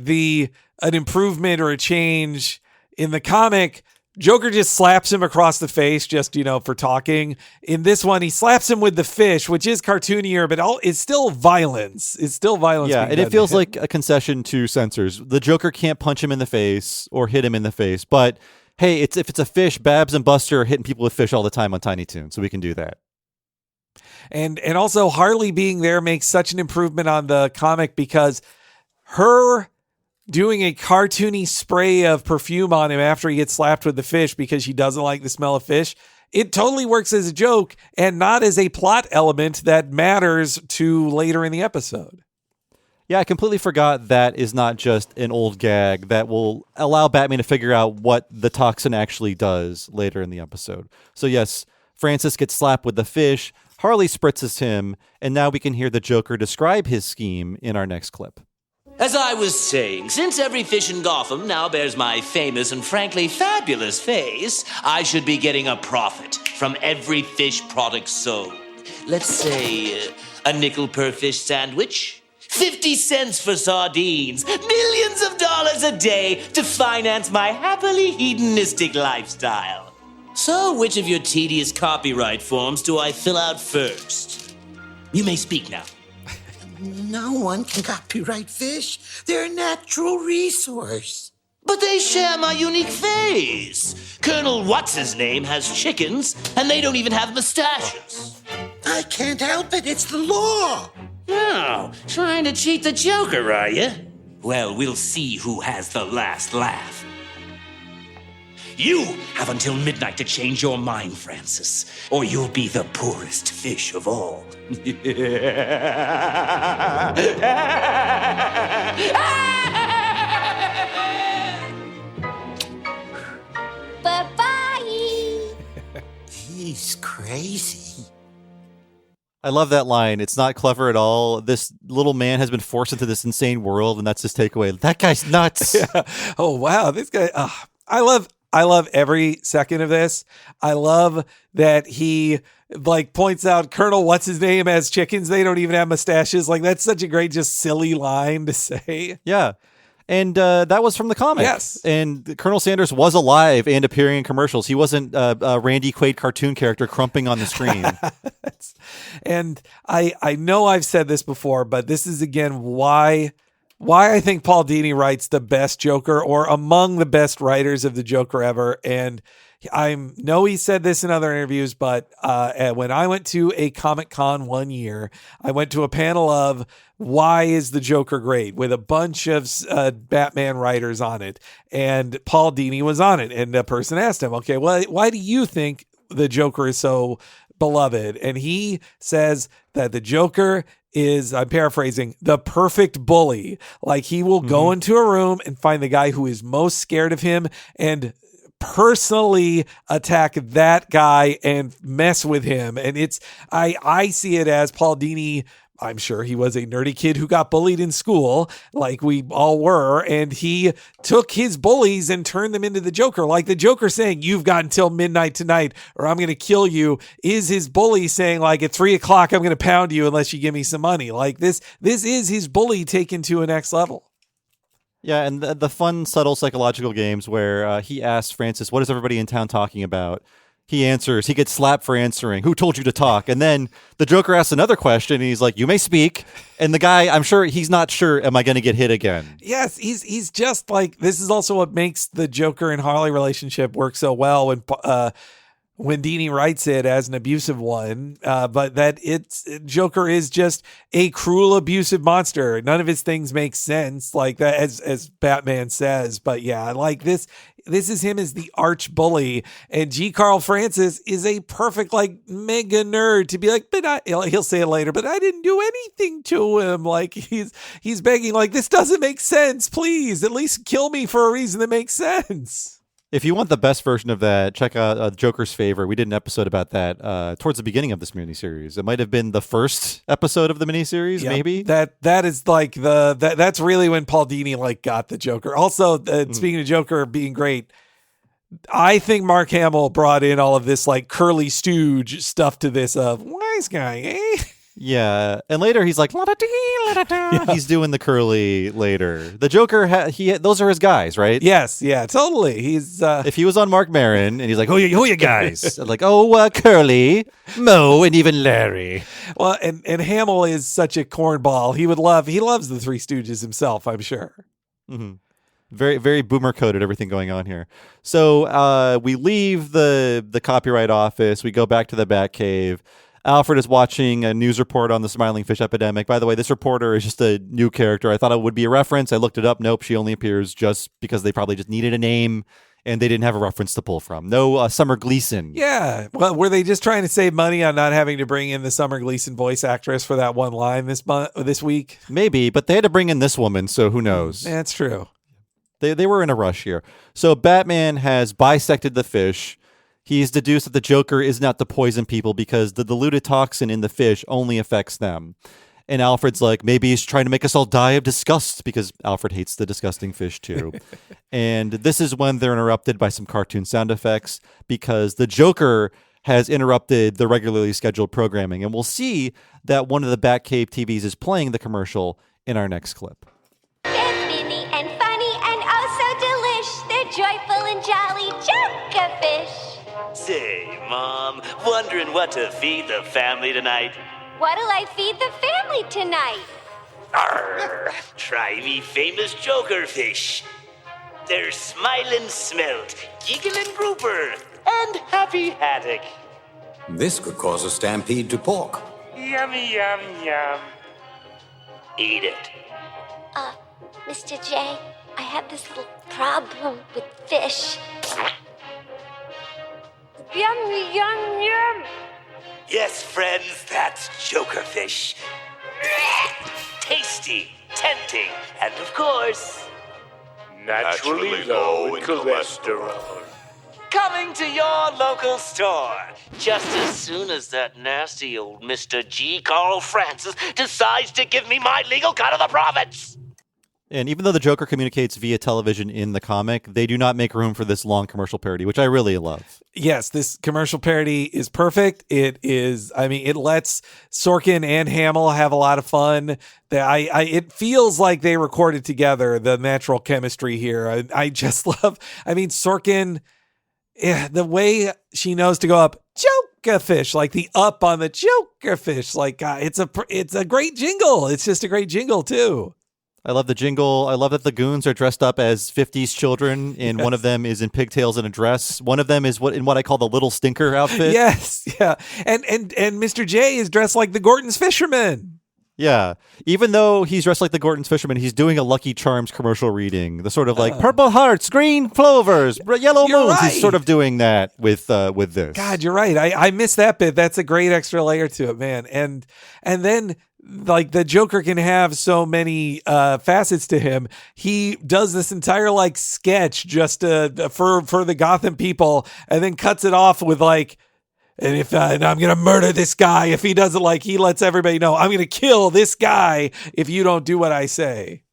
an improvement or a change in the comic, Joker just slaps him across the face just, for talking. In this one, he slaps him with the fish, which is cartoonier, but it's still violence. It's still violence. Yeah, and it feels like a concession to censors. The Joker can't punch him in the face or hit him in the face, but hey, if it's a fish, Babs and Buster are hitting people with fish all the time on Tiny Toon, so we can do that. And also Harley being there makes such an improvement on the comic, because her doing a cartoony spray of perfume on him after he gets slapped with the fish because she doesn't like the smell of fish, it totally works as a joke and not as a plot element that matters to later in the episode. Yeah, I completely forgot that is not just an old gag that will allow Batman to figure out what the toxin actually does later in the episode. So yes, Francis gets slapped with the fish, Harley spritzes him, and now we can hear the Joker describe his scheme in our next clip. As I was saying, since every fish in Gotham now bears my famous and frankly fabulous face, I should be getting a profit from every fish product sold. Let's say a nickel per fish sandwich, 50 cents for sardines, millions of dollars a day to finance my happily hedonistic lifestyle. So, which of your tedious copyright forms do I fill out first? You may speak now. No one can copyright fish. They're a natural resource. But they share my unique face. Colonel What's-His-Name has chickens, and they don't even have mustaches. I can't help it. It's the law. Oh, trying to cheat the Joker, are you? Well, we'll see who has the last laugh. You have until midnight to change your mind, Francis, or you'll be the poorest fish of all. Bye-bye. He's crazy. I love that line. It's not clever at all. This little man has been forced into this insane world, and that's his takeaway. That guy's nuts. Yeah. Oh, wow. This guy, I love every second of this. I love that he points out Colonel What's-His-Name has chickens. They don't even have mustaches. That's such a great, just silly line to say. Yeah. And that was from the comic. Yes. And Colonel Sanders was alive and appearing in commercials. He wasn't a Randy Quaid cartoon character crumping on the screen. And I know I've said this before, but this is, again, why I think Paul Dini writes the best Joker, or among the best writers of the Joker ever. And I know he said this in other interviews, but when I went to a Comic-Con one year, I went to a panel of why is the Joker great, with a bunch of Batman writers on it. And Paul Dini was on it. And the person asked him, okay, well, why do you think the Joker is so beloved? And he says that the Joker is, I'm paraphrasing, the perfect bully. He will go into a room and find the guy who is most scared of him and personally attack that guy and mess with him. And I see it as Paul Dini. I'm sure he was a nerdy kid who got bullied in school, like we all were, and he took his bullies and turned them into the Joker. Like the Joker saying, "You've got until midnight tonight, or I'm going to kill you," is his bully saying, at 3:00, I'm going to pound you unless you give me some money. This is his bully taken to a next level. Yeah, and the fun, subtle psychological games where he asks Francis, what is everybody in town talking about? He answers. He gets slapped for answering. Who told you to talk? And then the Joker asks another question, and he's like, you may speak. And the guy, I'm sure he's not sure, am I going to get hit again? Yes, he's just this is also what makes the Joker and Harley relationship work so well when Dini writes it as an abusive one, but that Joker is just a cruel, abusive monster. None of his things make sense, like that, as Batman says. But yeah, this is him as the arch bully, and G. Carl Francis is a perfect mega nerd to be but he'll say it later, but I didn't do anything to him. He's begging, this doesn't make sense. Please, at least kill me for a reason that makes sense. If you want the best version of that, check out Joker's Favor. We did an episode about that towards the beginning of this miniseries. It might have been the first episode of the miniseries, maybe. That is that's really when Paul Dini got the Joker. Also, speaking of Joker being great, I think Mark Hamill brought in all of this like curly stooge stuff to this of wise guy, eh? Yeah, and later he's like, la-da-dee. He's doing the curly later. The Joker, those are his guys, right? Yes, yeah, totally. He's if he was on Mark Maron and he's like, who you guys? Like, Curly, Mo, and even Larry. Well, and Hamill is such a cornball. He loves the Three Stooges himself, I'm sure. Mm-hmm. Very, very boomer coded everything going on here. So we leave the copyright office. We go back to the Batcave. Alfred is watching a news report on the smiling fish epidemic. By the way, this reporter is just a new character. I thought it would be a reference. I looked it up. Nope, she only appears just because they probably just needed a name and they didn't have a reference to pull from. No Summer Gleason. Yeah. Well, were they just trying to save money on not having to bring in the Summer Gleason voice actress for that one line this week? Maybe, but they had to bring in this woman, so who knows? That's true. They were in a rush here. So Batman has bisected the fish. He's deduced that the Joker is not to poison people because the diluted toxin in the fish only affects them. And Alfred's like, maybe he's trying to make us all die of disgust because Alfred hates the disgusting fish too. And this is when they're interrupted by some cartoon sound effects because the Joker has interrupted the regularly scheduled programming. And we'll see that one of the Batcave TVs is playing the commercial in our next clip. They're funny and funny and oh so delish. They're joyful and jolly Joker fish. Say, Mom, wondering what to feed the family tonight? What'll I feed the family tonight? Arr, try me famous Joker fish. They're smiling smelt, giggling grouper, and happy haddock. This could cause a stampede to pork. Yummy, yum, yum. Eat it. Mr. J, I have this little problem with fish. Yummy, yum, yum. Yes, friends, that's Joker fish. Tasty, tempting, and of course, Naturally low in cholesterol. coming to your local store just as soon as that nasty old Mr. G. Carl Francis decides to give me my legal cut of the profits. And even though the Joker communicates via television in the comic, they do not make room for this long commercial parody, which I really love. Yes, this commercial parody is perfect. It lets Sorkin and Hamill have a lot of fun. It feels like they recorded together, the natural chemistry here. I just love, Sorkin, the way she knows to go up, Joker fish, like the up on the Joker fish. Like, it's a great jingle. It's just a great jingle, too. I love the jingle. I love that the goons are dressed up as 50s children, and Yes. one of them is in pigtails and a dress. One of them is in what I call the little stinker outfit. Yes, yeah. And Mr. J is dressed like the Gorton's fisherman. Yeah. Even though he's dressed like the Gorton's fisherman, he's doing a Lucky Charms commercial reading. The sort of like purple hearts, green clovers, yellow You're moons. right. He's sort of doing that with this. God, you're right. I missed that bit. That's a great extra layer to it, man. And then like the Joker can have so many facets to him. He does this entire like sketch just for the Gotham people, and then cuts it off with like, and I'm gonna murder this guy if he doesn't, like, he lets everybody know I'm gonna kill this guy if you don't do what I say.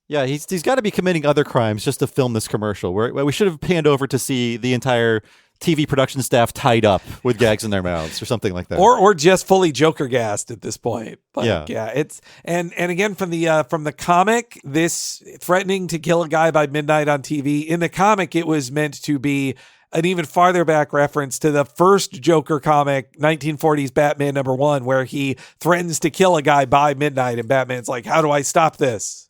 Yeah, he's got to be committing other crimes just to film this commercial. Where we should have panned over to see the entire TV production staff tied up with gags in their mouths or something like that. Or just fully Joker gassed at this point. But Yeah. it's and again from the comic, this threatening to kill a guy by midnight on TV, in the comic it was meant to be an even farther back reference to the first Joker comic, 1940s Batman #1, where he threatens to kill a guy by midnight and Batman's like, how do I stop this?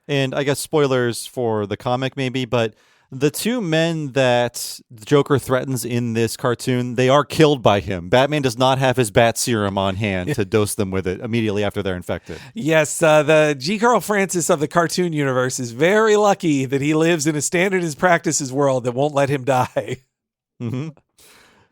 And I guess spoilers for the comic maybe, but the two men that the Joker threatens in this cartoon, they are killed by him. Batman does not have his bat serum on hand to dose them with it immediately after they're infected. Yes, the G. Carl Francis of the cartoon universe is very lucky that he lives in a standards practices world that won't let him die. Mm-hmm.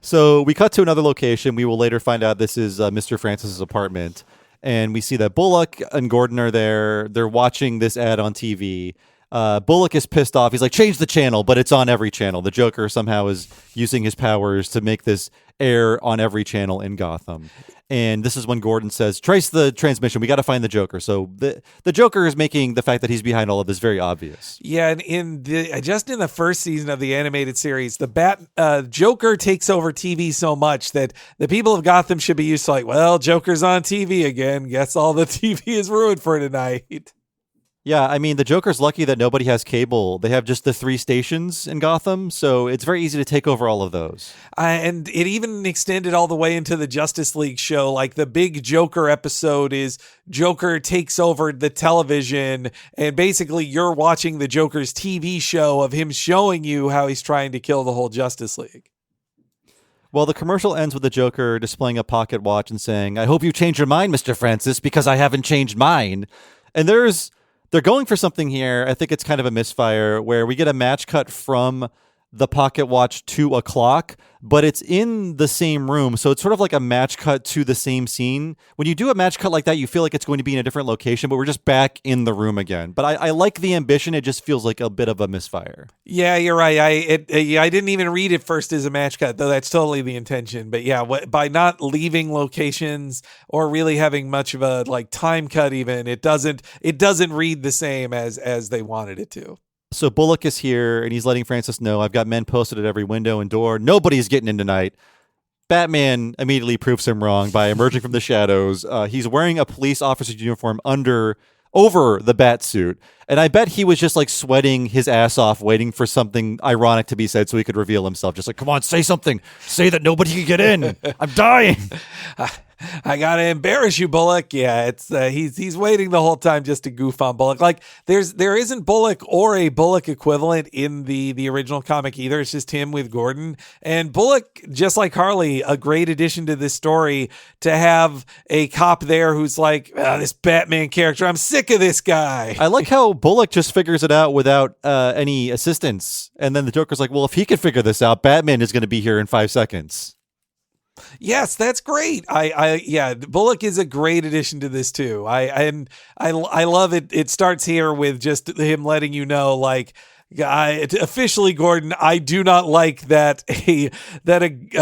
So we cut to another location. We will later find out this is Mr. Francis's apartment. And we see that Bullock and Gordon are there. They're watching this ad on TV. Bullock is pissed off. He's like, change the channel, but it's on every channel. The Joker somehow is using his powers to make this air on every channel in Gotham. And this is when Gordon says, trace the transmission. We got to find the Joker. So the Joker is making the fact that he's behind all of this very obvious. Yeah, and in the first season of the animated series, the Joker takes over TV so much that the people of Gotham should be used to, like, well, Joker's on TV again. Guess all the TV is ruined for tonight. Yeah, I mean, the Joker's lucky that nobody has cable. They have just the 3 stations in Gotham, so it's very easy to take over all of those. And it even extended all the way into the Justice League show. Like, the big Joker episode is Joker takes over the television, and basically you're watching the Joker's TV show of him showing you how he's trying to kill the whole Justice League. Well, the commercial ends with the Joker displaying a pocket watch and saying, I hope you change your mind, Mr. Francis, because I haven't changed mine. And they're going for something here. I think it's kind of a misfire where we get a match cut from the pocket watch 2 o'clock, but it's in the same room. So it's sort of like a match cut to the same scene. When you do a match cut like that, you feel like it's going to be in a different location, but we're just back in the room again. But I like the ambition. It just feels like a bit of a misfire. Yeah, you're right. I didn't even read it first as a match cut, though that's totally the intention. But yeah, by not leaving locations or really having much of a like time cut, even it doesn't read the same as they wanted it to. So Bullock is here, and he's letting Francis know, I've got men posted at every window and door. Nobody's getting in tonight. Batman immediately proves him wrong by emerging from the shadows. He's wearing a police officer's uniform over the bat suit. And I bet he was just like sweating his ass off, waiting for something ironic to be said so he could reveal himself. Just like, come on, say something. Say that nobody can get in. I'm dying. I gotta embarrass you, Bullock. Yeah, it's he's waiting the whole time just to goof on Bullock. Like there isn't Bullock or a Bullock equivalent in the original comic either. It's just him with Gordon. And Bullock, just like Harley, a great addition to this story to have a cop there who's like, this Batman character, I'm sick of this guy. I like how Bullock just figures it out without any assistance. And then the Joker's like, well, if he can figure this out, Batman is going to be here in 5 seconds. Yes, that's great. Bullock is a great addition to this too. I love it. It starts here with just him letting you know, like, officially, Gordon, I do not like that a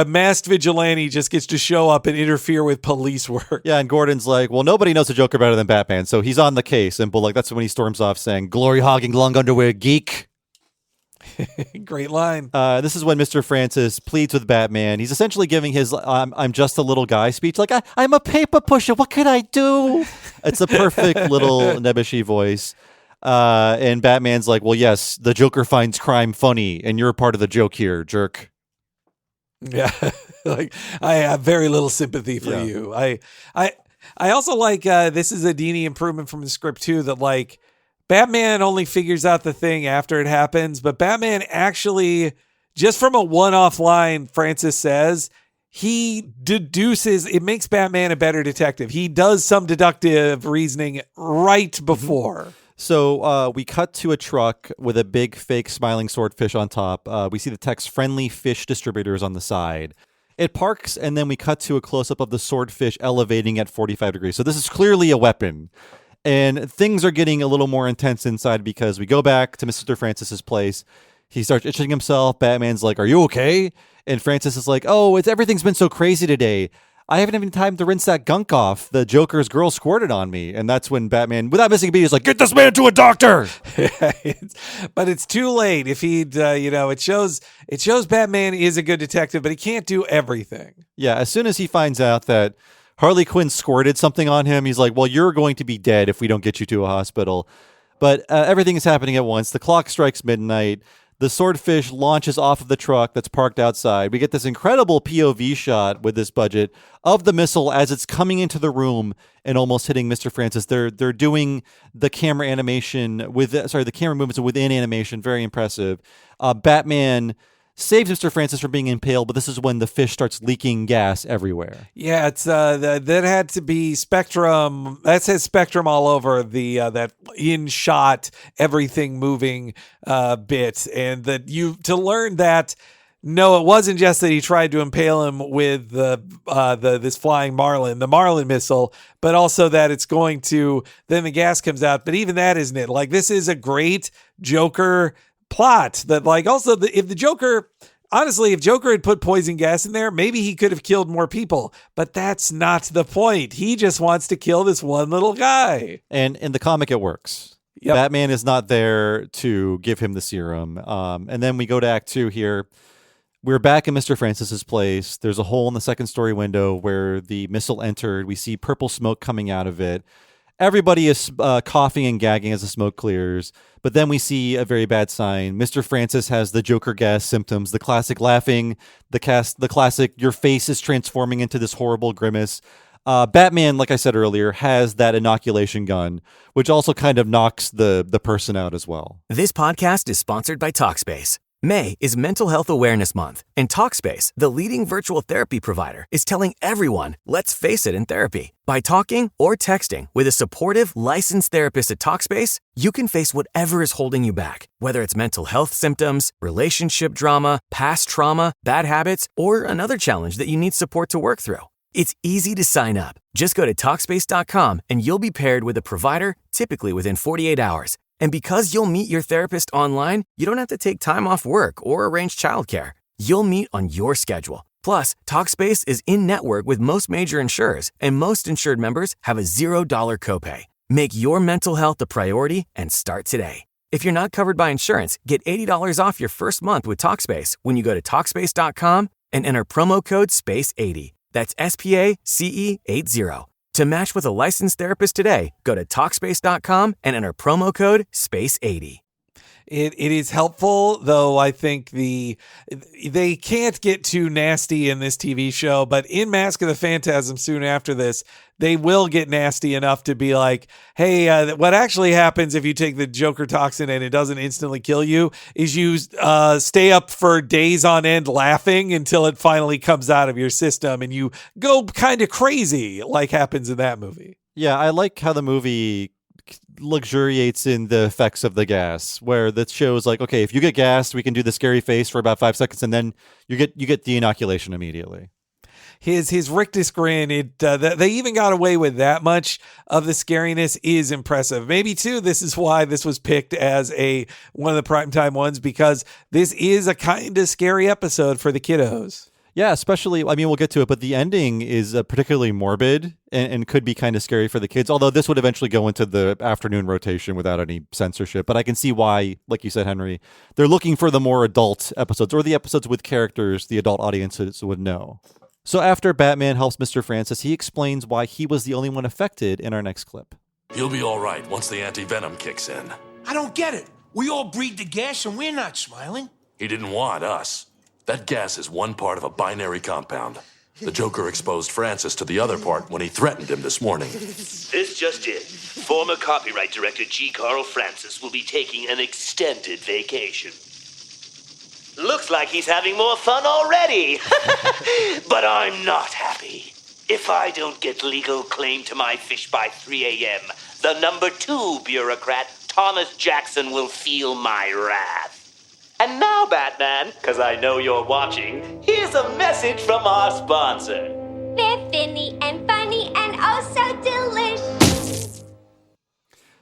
masked vigilante just gets to show up and interfere with police work. Yeah, and Gordon's like, well, nobody knows the Joker better than Batman, so he's on the case. And Bullock, that's when he storms off saying, glory hogging long underwear geek. Great line. This is when Mr. Francis pleads with Batman. He's essentially giving his I'm just a little guy speech. Like, I'm a paper pusher. What can I do? It's a perfect little nebbishy voice. And Batman's like, well, yes, the Joker finds crime funny, and you're a part of the joke here, jerk. Yeah. Like, I have very little sympathy for you. I also like, this is a Dini improvement from the script too, that like, Batman only figures out the thing after it happens, but Batman actually, just from a one-off line, Francis says, he deduces, it makes Batman a better detective. He does some deductive reasoning right before. So we cut to a truck with a big fake smiling swordfish on top. We see the text friendly fish distributors on the side. It parks, and then we cut to a close-up of the swordfish elevating at 45 degrees. So this is clearly a weapon. And things are getting a little more intense inside because we go back to Mr. Francis's place. He starts itching himself. Batman's like, are you okay? And Francis is like, oh, everything's been so crazy today. I haven't even time to rinse that gunk off. The Joker's girl squirted on me. And that's when Batman, without missing a beat, is like, get this man to a doctor. But it's too late. If he'd, it shows Batman is a good detective, but he can't do everything. Yeah, as soon as he finds out that Harley Quinn squirted something on him, he's like, well, you're going to be dead if we don't get you to a hospital. But everything is happening at once. The clock strikes midnight. The swordfish launches off of the truck that's parked outside. We get this incredible POV shot with this budget of the missile as it's coming into the room and almost hitting Mr. Francis. They're doing the camera animation the camera movements within animation. Very impressive. Batman saves Mr. Francis from being impaled, but this is when the fish starts leaking gas everywhere. Yeah, it's that had to be Spectrum. That says Spectrum all over the that in shot everything moving bit, and that to learn that. No, it wasn't just that he tried to impale him with this flying Marlin, the Marlin missile, but also that it's going to then the gas comes out. But even that isn't it. Like, this is a great Joker plot that, like, also if Joker had put poison gas in there, maybe he could have killed more people, but that's not the point. He just wants to kill this one little guy. And in the comic, it works. Yep. Batman is not there to give him the serum. And then we go to Act 2 here. We're back in Mr. Francis's place. There's a hole in the second story window where the missile entered. We see purple smoke coming out of it. Everybody is coughing and gagging as the smoke clears. But then we see a very bad sign. Mr. Francis has the Joker gas symptoms, the classic laughing, the classic your face is transforming into this horrible grimace. Batman, like I said earlier, has that inoculation gun, which also kind of knocks the person out as well. This podcast is sponsored by Talkspace. May is Mental Health Awareness Month, and Talkspace, the leading virtual therapy provider, is telling everyone, let's face it in therapy. By talking or texting with a supportive, licensed therapist at Talkspace, you can face whatever is holding you back, whether it's mental health symptoms, relationship drama, past trauma, bad habits, or another challenge that you need support to work through. It's easy to sign up. Just go to Talkspace.com and you'll be paired with a provider, typically within 48 hours. And because you'll meet your therapist online, you don't have to take time off work or arrange childcare. You'll meet on your schedule. Plus, Talkspace is in-network with most major insurers, and most insured members have a $0 copay. Make your mental health a priority and start today. If you're not covered by insurance, get $80 off your first month with Talkspace when you go to Talkspace.com and enter promo code SPACE80. That's SPACE80. To match with a licensed therapist today, go to Talkspace.com and enter promo code SPACE80. It is helpful, though I think they can't get too nasty in this TV show, but in Mask of the Phantasm soon after this, they will get nasty enough to be like, hey, what actually happens if you take the Joker toxin and it doesn't instantly kill you is you stay up for days on end laughing until it finally comes out of your system and you go kind of crazy like happens in that movie. Yeah, I like how the movie luxuriates in the effects of the gas, where the show's like, okay, if you get gassed, we can do the scary face for about 5 seconds, and then you get the inoculation immediately. His rictus grin, they even got away with that much of the scariness is impressive. Maybe too, this is why this was picked as one of the primetime ones, because this is a kind of scary episode for the kiddos. Yeah, especially, I mean, we'll get to it, but the ending is particularly morbid and could be kind of scary for the kids, although this would eventually go into the afternoon rotation without any censorship. But I can see why, like you said, Henry, they're looking for the more adult episodes, or the episodes with characters the adult audiences would know. So after Batman helps Mr. Francis, he explains why he was the only one affected in our next clip. You'll be all right once the anti-venom kicks in. I don't get it. We all breathe the gas and we're not smiling. He didn't want us. That gas is one part of a binary compound. The Joker exposed Francis to the other part when he threatened him this morning. This just in. Former copyright director G. Carl Francis will be taking an extended vacation. Looks like he's having more fun already. But I'm not happy. If I don't get legal claim to my fish by 3 a.m., the number 2 bureaucrat, Thomas Jackson, will feel my wrath. And now, Batman, because I know you're watching, here's a message from our sponsor. They're finny and funny and oh so delicious.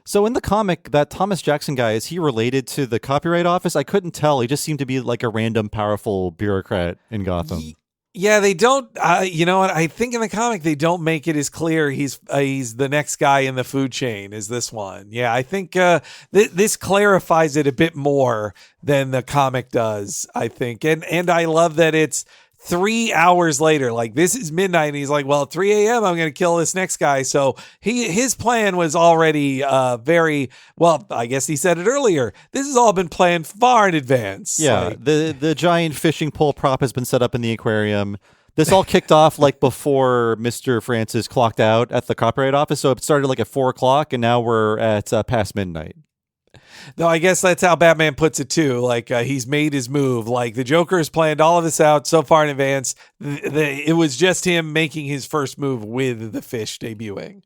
So in the comic, that Thomas Jackson guy, is he related to the Copyright Office? I couldn't tell. He just seemed to be like a random powerful bureaucrat in Gotham. Yeah, they don't. You know what? I think in the comic they don't make it as clear he's the next guy in the food chain as this one. Yeah, I think this clarifies it a bit more than the comic does. I think, and I love that it's 3 hours later. Like, this is midnight, and he's like, "Well, at 3 a.m. I'm going to kill this next guy." So his plan was already very well. I guess he said it earlier. This has all been planned far in advance. Yeah, like, the giant fishing pole prop has been set up in the aquarium. This all kicked off like before Mr. Francis clocked out at the Copyright Office. So it started like at 4 o'clock, and now we're at past midnight. No, I guess that's how Batman puts it too. Like, he's made his move. Like, the Joker has planned all of this out so far in advance. It was just him making his first move with the fish debuting.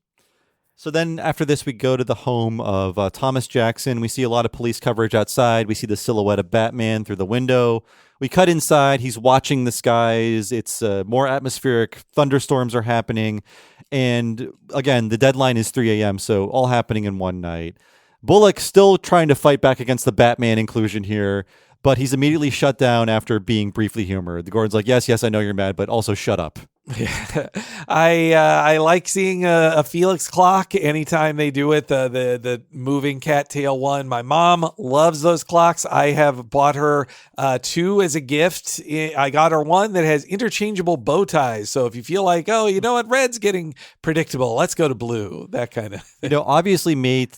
So then after this, we go to the home of Thomas Jackson. We see a lot of police coverage outside. We see the silhouette of Batman through the window. We cut inside. He's watching the skies. It's more atmospheric. Thunderstorms are happening. And again, the deadline is 3 a.m., so all happening in one night. Bullock still trying to fight back against the Batman inclusion here, but he's immediately shut down after being briefly humored. The Gordon's like, yes, I know you're mad, but also shut up. Yeah. I like seeing a Felix clock anytime they do it, the moving cattail one. My mom loves those clocks. I have bought her 2 as a gift. I got her one that has interchangeable bow ties. So if you feel like, oh, you know what, red's getting predictable, let's go to blue. That kind of thing. You know, obviously made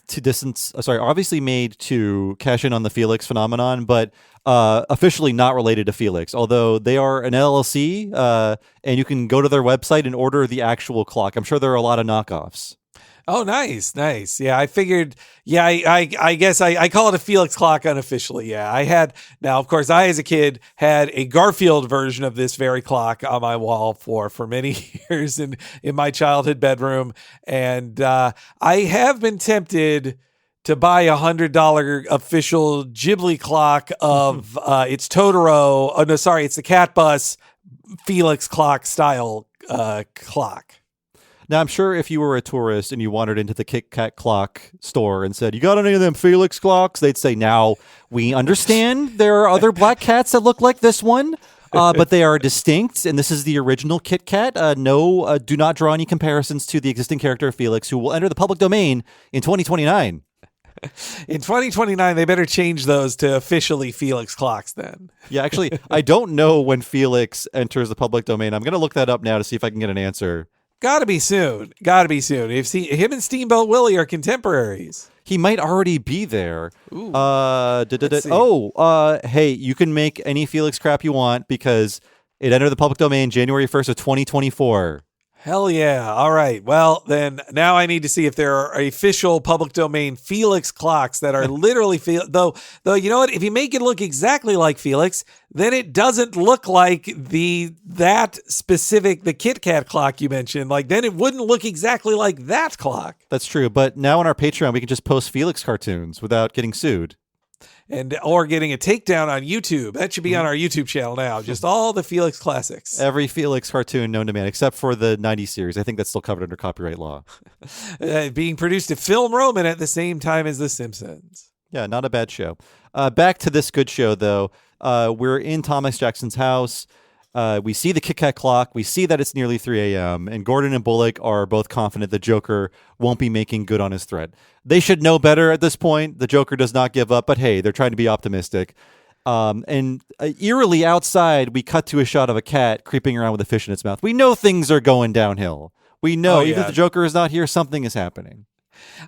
to cash in on the Felix phenomenon, but officially not related to Felix, although they are an LLC, and you can go to their website and order the actual clock. I'm sure there are a lot of knockoffs. Oh, nice. Yeah, I figured. Yeah, I guess I call it a Felix clock unofficially. Yeah, now, of course, I as a kid had a Garfield version of this very clock on my wall for many years in my childhood bedroom, and I have been tempted to buy $100 official Ghibli clock of it's Totoro. Oh no, sorry, it's the Cat Bus Felix clock style clock. Now, I'm sure if you were a tourist and you wandered into the Kit Kat clock store and said, you got any of them Felix clocks? They'd say, now, we understand there are other black cats that look like this one, but they are distinct, and this is the original Kit Kat. Do not draw any comparisons to the existing character of Felix, who will enter the public domain in 2029. In 2029, they better change those to officially Felix clocks then. Yeah, actually, I don't know when Felix enters the public domain. I'm going to look that up now to see if I can get an answer. Gotta be soon. If him and Steamboat Willie are contemporaries. He might already be there. Ooh. Hey, you can make any Felix crap you want because it entered the public domain January 1st of 2024. Hell yeah. All right. Well, then now I need to see if there are official public domain Felix clocks that are literally though you know what? If you make it look exactly like Felix, then it doesn't look like the Kit Kat clock you mentioned. Like then it wouldn't look exactly like that clock. That's true. But now on our Patreon, we can just post Felix cartoons without getting sued. Or getting a takedown on YouTube. That should be on our YouTube channel now. Just all the Felix classics. Every Felix cartoon known to man, except for the 90s series. I think that's still covered under copyright law. Being produced at Film Roman at the same time as The Simpsons. Yeah, not a bad show. Back to this good show, though. We're in Thomas Jackson's house. We see the Kit Kat clock. We see that it's nearly 3 a.m. And Gordon and Bullock are both confident the Joker won't be making good on his threat. They should know better at this point. The Joker does not give up, but hey, they're trying to be optimistic. And eerily outside, we cut to a shot of a cat creeping around with a fish in its mouth. We know things are going downhill. We know even if the Joker is not here, something is happening.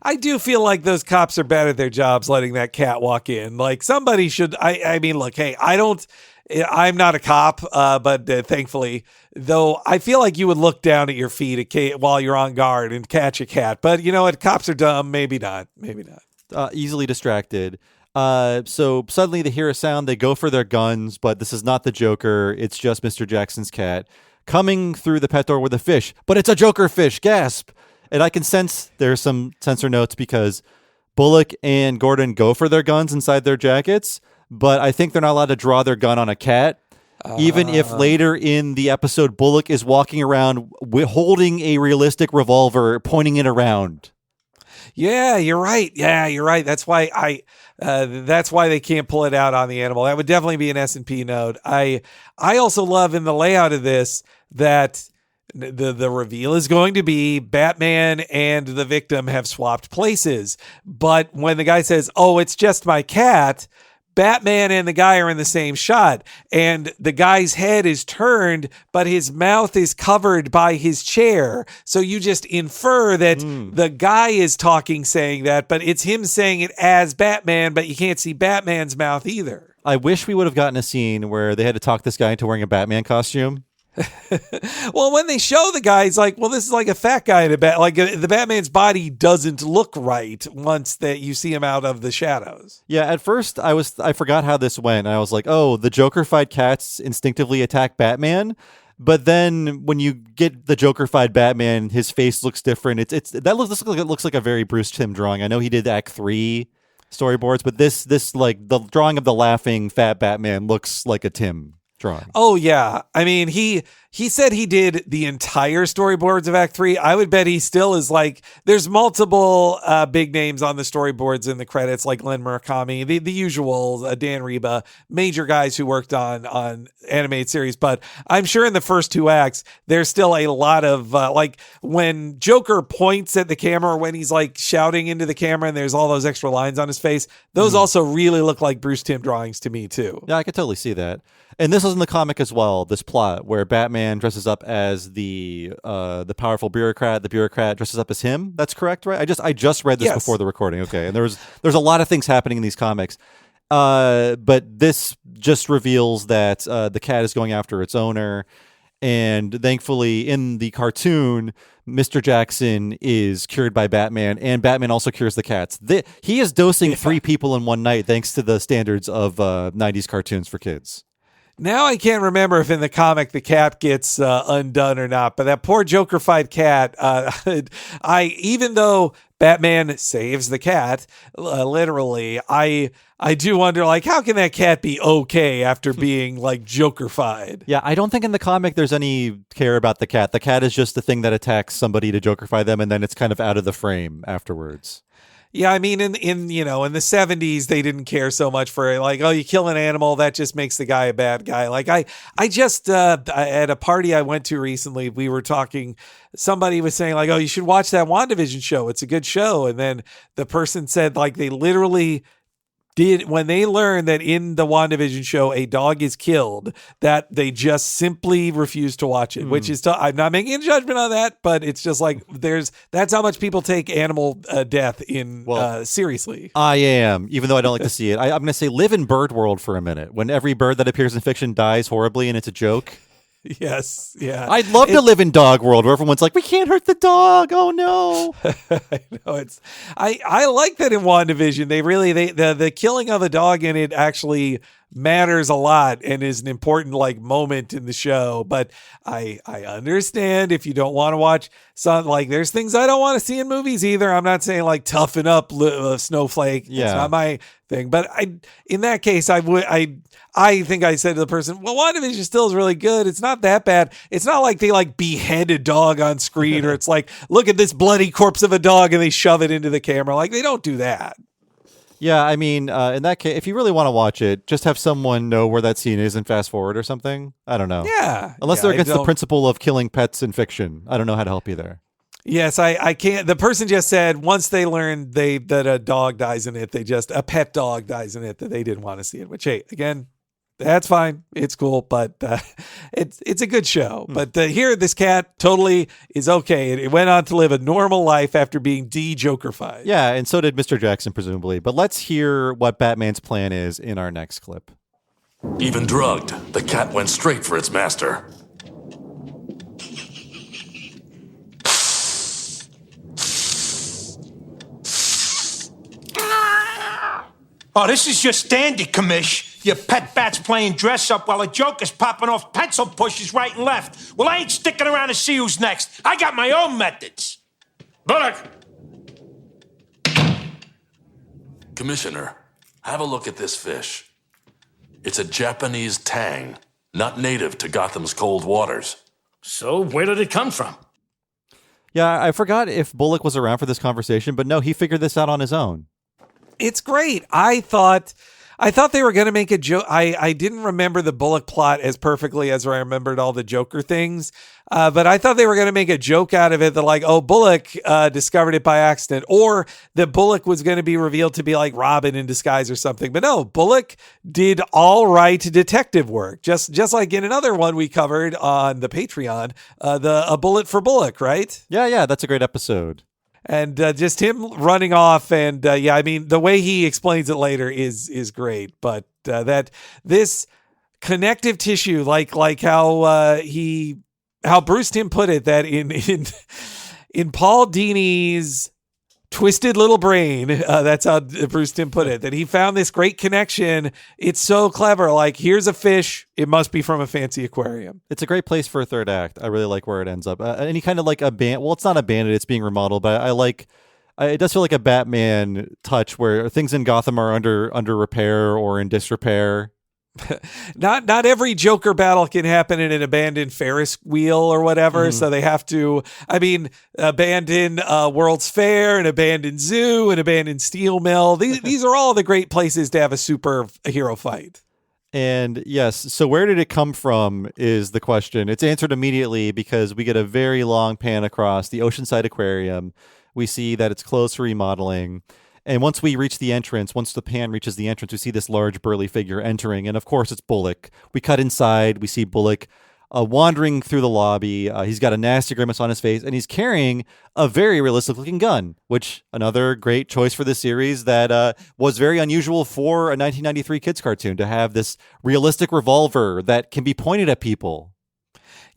I do feel like those cops are bad at their jobs letting that cat walk in. Like somebody should. I mean, look, hey, I'm not a cop, but thankfully, though, I feel like you would look down at your feet while you're on guard and catch a cat. But you know what? Cops are dumb. Maybe not. Easily distracted. So suddenly they hear a sound. They go for their guns, but this is not the Joker. It's just Mr. Jackson's cat coming through the pet door with a fish. But it's a Joker fish. Gasp. And I can sense there's some censor notes because Bullock and Gordon go for their guns inside their jackets, but I think they're not allowed to draw their gun on a cat. Even if later in the episode, Bullock is walking around holding a realistic revolver, pointing it around. Yeah, you're right. That's why that's why they can't pull it out on the animal. That would definitely be an S&P note. I also love in the layout of this that the reveal is going to be Batman and the victim have swapped places. But when the guy says, "Oh, it's just my cat," Batman and the guy are in the same shot, and the guy's head is turned, but his mouth is covered by his chair. So you just infer that the guy is talking, saying that, but it's him saying it as Batman, but you can't see Batman's mouth either. I wish we would have gotten a scene where they had to talk this guy into wearing a Batman costume. Well, when they show the guy, he's like, well, this is like a fat guy in a bat. Like the Batman's body doesn't look right once that you see him out of the shadows. Yeah, at first I forgot how this went. I was like, oh, the Joker-fied cats instinctively attack Batman. But then when you get the Joker-fied Batman, his face looks different. It looks like a very Bruce Timm drawing. I know he did Act 3 storyboards, but this like the drawing of the laughing fat Batman looks like a Timm drawing. Oh yeah, I mean he said he did the entire storyboards of Act 3. I would bet he still is like. There's multiple big names on the storyboards in the credits, like Glenn Murakami, the usual, Dan Reba, major guys who worked on animated series. But I'm sure in the first 2 acts, there's still a lot of like when Joker points at the camera, or when he's like shouting into the camera, and there's all those extra lines on his face. Those also really look like Bruce Timm drawings to me too. Yeah, I could totally see that. And this was in the comic as well, this plot where Batman dresses up as the powerful bureaucrat. The bureaucrat dresses up as him. That's correct, right? I just read this before the recording. Okay. And there's a lot of things happening in these comics. But this just reveals that the cat is going after its owner. And thankfully, in the cartoon, Mr. Jackson is cured by Batman, and Batman also cures the cats. He is dosing 3 people in one night, thanks to the standards of 90s cartoons for kids. Now I can't remember if in the comic the cat gets undone or not, but that poor Joker-fied cat, even though Batman saves the cat, literally, I do wonder, like, how can that cat be okay after being, like, Joker-fied? Yeah, I don't think in the comic there's any care about the cat. The cat is just the thing that attacks somebody to Joker-fy them, and then it's kind of out of the frame afterwards. Yeah, I mean, in the 70s, they didn't care so much for, like, oh, you kill an animal, that just makes the guy a bad guy. Like, I just, at a party I went to recently, we were talking, somebody was saying, like, oh, you should watch that WandaVision show. It's a good show. And then the person said, like, they literally did, when they learned that in the WandaVision show a dog is killed, that they just simply refuse to watch it, which is, I'm not making a judgment on that, but it's just like, that's how much people take animal death in seriously. I am, even though I don't like to see it. I'm going to say live in bird world for a minute. When every bird that appears in fiction dies horribly and it's a joke. Yes, yeah. I'd love to live in dog world where everyone's like, we can't hurt the dog. Oh no. I know I like that in WandaVision. The killing of a dog in it actually matters a lot and is an important like moment in the show. But I understand if you don't want to watch like there's things I don't want to see in movies either. I'm not saying like toughen up Snowflake. Yeah. It's not my thing. But in that case, I think I said to the person, well, WandaVision still is really good. It's not that bad. It's not like they like behead a dog on screen or it's like, look at this bloody corpse of a dog and they shove it into the camera. Like they don't do that. Yeah, I mean, in that case, if you really want to watch it, just have someone know where that scene is and fast forward or something. I don't know. Yeah. Unless they're against the principle of killing pets in fiction. I don't know how to help you there. Yes, I can't. The person just said once they learned that a dog dies in it, a pet dog dies in it, that they didn't want to see it. Which, hey, again, that's fine. It's cool, but it's a good show. But here, this cat totally is okay. It went on to live a normal life after being de-Joker-fied. Yeah, and so did Mr. Jackson, presumably. But let's hear what Batman's plan is in our next clip. Even drugged, the cat went straight for its master. Oh, this is your standard, commish. Your pet bat's playing dress up while a Joker's popping off pencil pushes right and left. Well, I ain't sticking around to see who's next. I got my own methods. Bullock! Commissioner, have a look at this fish. It's a Japanese tang, not native to Gotham's cold waters. So, where did it come from? Yeah, I forgot if Bullock was around for this conversation, but no, he figured this out on his own. It's great. I thought they were going to make a joke. I didn't remember the Bullock plot as perfectly as I remembered all the Joker things. But I thought they were going to make a joke out of it that like, oh, Bullock discovered it by accident, or that Bullock was going to be revealed to be like Robin in disguise or something. But no, Bullock did all right detective work. Just like in another one we covered on the Patreon, A Bullet for Bullock, right? Yeah, that's a great episode. And just him running off, and I mean, the way he explains it later is great. But that this connective tissue, like how Bruce Timm put it, that in Paul Dini's twisted little brain, that's how Bruce Timm put it, that he found this great connection. It's so clever. Like, here's a fish. It must be from a fancy aquarium. It's a great place for a third act. I really like where it ends up. Any kind of like well, it's not abandoned, it's being remodeled, but it does feel like a Batman touch where things in Gotham are under repair or in disrepair. Not every Joker battle can happen in an abandoned Ferris wheel or whatever. So they have to, abandon World's Fair, an abandoned zoo, an abandoned steel mill. These are all the great places to have a superhero fight. And yes, so where did it come from is the question. It's answered immediately because we get a very long pan across the Oceanside Aquarium. We see that it's closed for remodeling. And once we reach the entrance, once the pan reaches the entrance, we see this large burly figure entering. And of course, it's Bullock. We cut inside. We see Bullock wandering through the lobby. He's got a nasty grimace on his face, and he's carrying a very realistic-looking gun, which another great choice for this series that was very unusual for a 1993 kids cartoon to have this realistic revolver that can be pointed at people.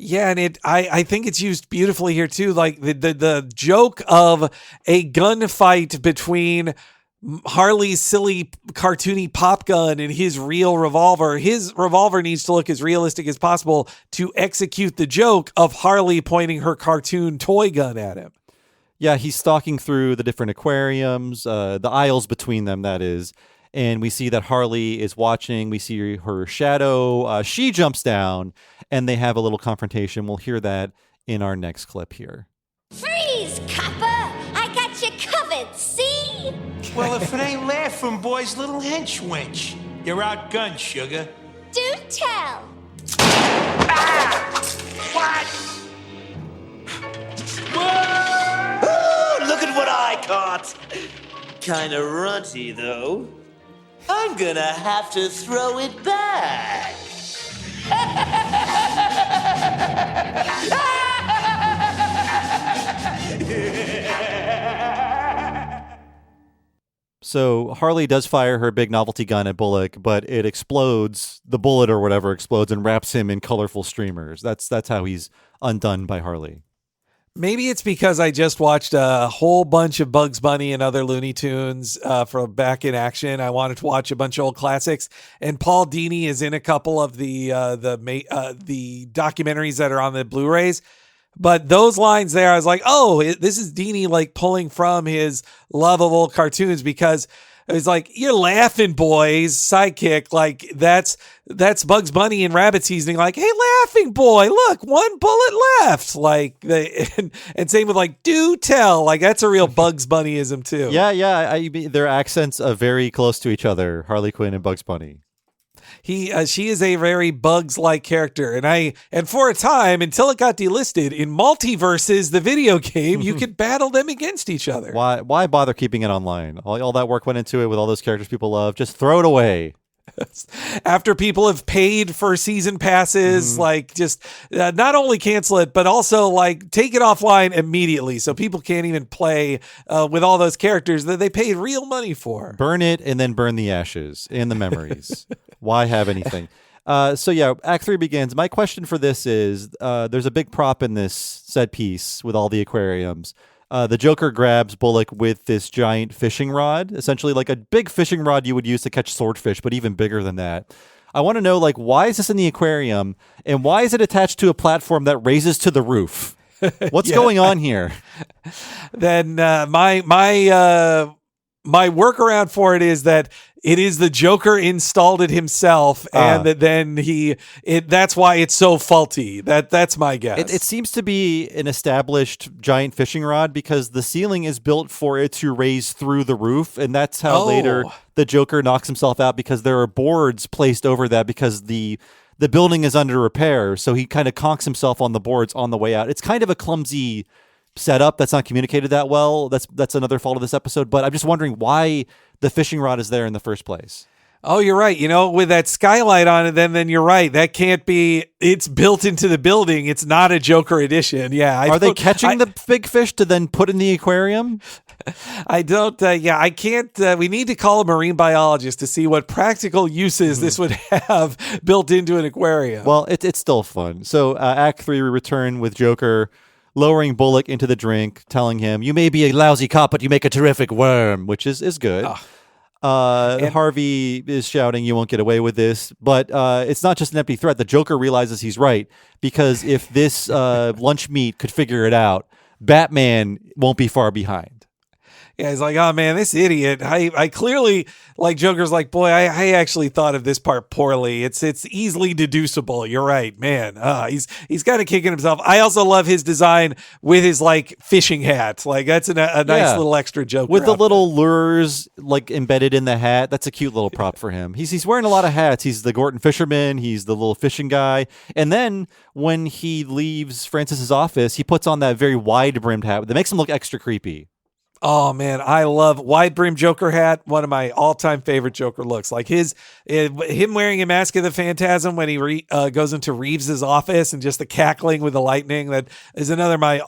Yeah, and I think it's used beautifully here too. Like the joke of a gunfight between Harley's silly cartoony pop gun and his real revolver. His revolver needs to look as realistic as possible to execute the joke of Harley pointing her cartoon toy gun at him. Yeah, he's stalking through the different aquariums, the aisles between them, that is. And we see that Harley is watching. We see her shadow. She jumps down, and they have a little confrontation. We'll hear that in our next clip here. Freeze, copper! I got you covered, see? Well, if it ain't laughing, boys, little hench winch. You're outgunned, sugar. Do tell. What? Whoa! Look at what I caught. Kinda runty, though. I'm gonna have to throw it back. So Harley does fire her big novelty gun at Bullock, but it explodes. The bullet or whatever explodes and wraps him in colorful streamers. That's how he's undone by Harley. Maybe it's because I just watched a whole bunch of Bugs Bunny and other Looney Tunes from back in action. I wanted to watch a bunch of old classics, and Paul Dini is in a couple of the documentaries that are on the Blu-rays. But those lines there, I was like, oh, this is Dini like pulling from his love of old cartoons, because it was like, you're laughing, boys, sidekick. Like that's Bugs Bunny and Rabbit Seasoning. Like, hey, laughing boy, look, one bullet left. Like and same with like, do tell. Like that's a real Bugs Bunnyism too. Yeah. Their accents are very close to each other. Harley Quinn and Bugs Bunny. She is a very Bugs-like character, and for a time, until it got delisted in Multiverses, the video game, you could battle them against each other. Why bother keeping it online? All that work went into it with all those characters people love. Just throw it away. After people have paid for season passes, like just not only cancel it, but also like take it offline immediately, so people can't even play with all those characters that they paid real money for. Burn it and then burn the ashes and the memories. Why have anything? So yeah, Act 3 begins. My question for this is, there's a big prop in this set piece with all the aquariums. The Joker grabs Bullock with this giant fishing rod, essentially like a big fishing rod you would use to catch swordfish, but even bigger than that. I want to know, like, why is this in the aquarium, and why is it attached to a platform that raises to the roof? What's going on here? Then my workaround for it is that it is the Joker installed it himself, and then that's why it's so faulty. That's my guess. It seems to be an established giant fishing rod, because the ceiling is built for it to raise through the roof, and that's how later the Joker knocks himself out, because there are boards placed over that because the building is under repair, so he kind of conks himself on the boards on the way out. It's kind of a clumsy setup that's not communicated that well. That's another fault of this episode, but I'm just wondering why the fishing rod is there in the first place. Oh, you're right. With that skylight on it, then you're right. That can't be. It's built into the building. It's not a Joker edition. Yeah. Are they catching the big fish to then put in the aquarium? I don't. I can't. We need to call a marine biologist to see what practical uses this would have built into an aquarium. Well, it's still fun. So Act 3, we return with Joker lowering Bullock into the drink, telling him, "You may be a lousy cop, but you make a terrific worm," which is good. Harvey is shouting, "You won't get away with this." But it's not just an empty threat. The Joker realizes he's right, because if this lunch meat could figure it out, Batman won't be far behind. Yeah, he's like, oh man, this idiot. I clearly, like, Joker's like, boy, I actually thought of this part poorly. It's easily deducible. You're right, man. He's kind of kicking himself. I also love his design with his like fishing hat. Like that's a nice little extra Joker with the outfit. little lures like embedded in the hat. That's a cute little prop for him. He's wearing a lot of hats. He's the Gorton fisherman. He's the little fishing guy. And then when he leaves Francis's office, he puts on that very wide brimmed hat that makes him look extra creepy. Oh man, I love wide brim Joker hat. One of my all time favorite Joker looks. Like him wearing a Mask of the Phantasm when he goes into Reeves's office, and just the cackling with the lightning. That is another of my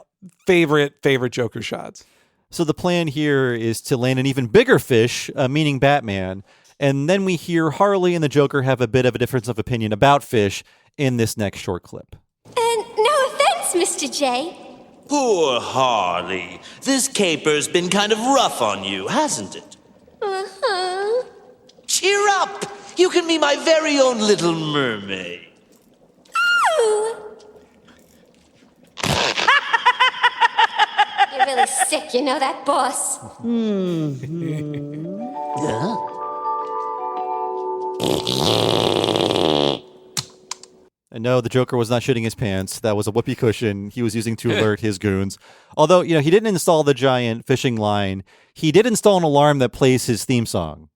favorite Joker shots. So the plan here is to land an even bigger fish, meaning Batman, and then we hear Harley and the Joker have a bit of a difference of opinion about fish in this next short clip. No, course, Mr. J. Poor Harley. This caper's been kind of rough on you, hasn't it? Uh-huh. Cheer up! You can be my very own little mermaid. Ooh. You're really sick, you know that, boss? And no, the Joker was not shitting his pants. That was a whoopee cushion he was using to alert his goons. Although, he didn't install the giant fishing line. He did install an alarm that plays his theme song.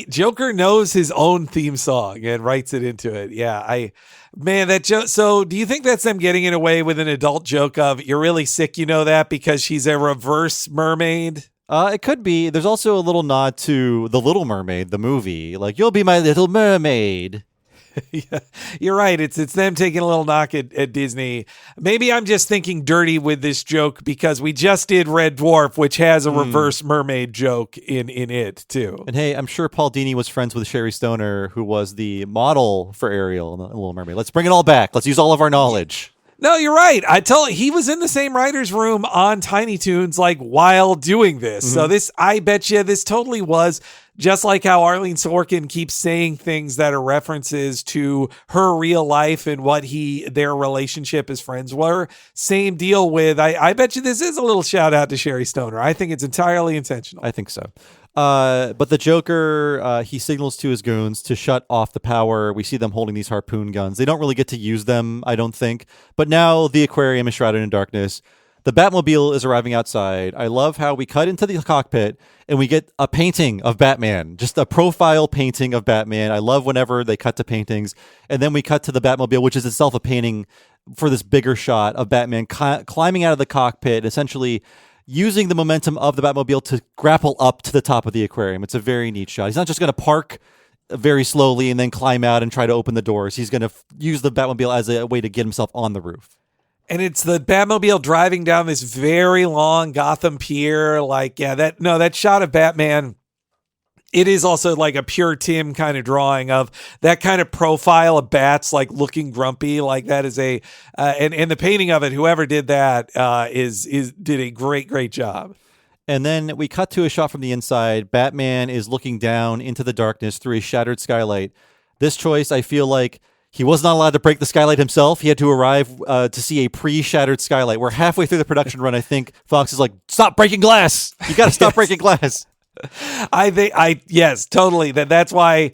Joker knows his own theme song and writes it into it. Yeah, that joke. So do you think that's them getting it away with an adult joke of, you're really sick, you know that, because she's a reverse mermaid? It could be. There's also a little nod to The Little Mermaid, the movie. Like, you'll be my little mermaid. Yeah, you're right. It's them taking a little knock at Disney. Maybe I'm just thinking dirty with this joke because we just did Red Dwarf, which has a reverse mermaid joke in it too. And hey, I'm sure Paul Dini was friends with Sherry Stoner, who was the model for Ariel in The Little Mermaid. Let's bring it all back. Let's use all of our knowledge. No, you're right. He was in the same writer's room on Tiny Toons, like, while doing this. So I bet you this totally was just like how Arlene Sorkin keeps saying things that are references to her real life and what their relationship as friends were. Same deal with, I bet you this is a little shout out to Sherry Stoner. I think it's entirely intentional. I think so. But the Joker, he signals to his goons to shut off the power. We see them holding these harpoon guns. They don't really get to use them, I don't think. But now the aquarium is shrouded in darkness. The Batmobile is arriving outside. I love how we cut into the cockpit and we get a painting of Batman, just a profile painting of Batman. I love whenever they cut to paintings. And then we cut to the Batmobile, which is itself a painting for this bigger shot of Batman climbing out of the cockpit, essentially using the momentum of the Batmobile to grapple up to the top of the aquarium. It's a very neat shot. He's not just going to park very slowly and then climb out and try to open the doors. He's going to use the Batmobile as a way to get himself on the roof. And it's the Batmobile driving down this very long Gotham pier. Like, yeah, that shot of Batman, it is also like a pure Tim kind of drawing of that kind of profile of bats, like looking grumpy. Like that is and the painting of it, whoever did that did a great job. And then we cut to a shot from the inside. Batman is looking down into the darkness through a shattered skylight. This choice, I feel like, he was not allowed to break the skylight himself. He had to arrive to see a pre-shattered skylight. We're halfway through the production run. I think Fox is like, stop breaking glass. You got to stop breaking glass. Yes, totally. That's why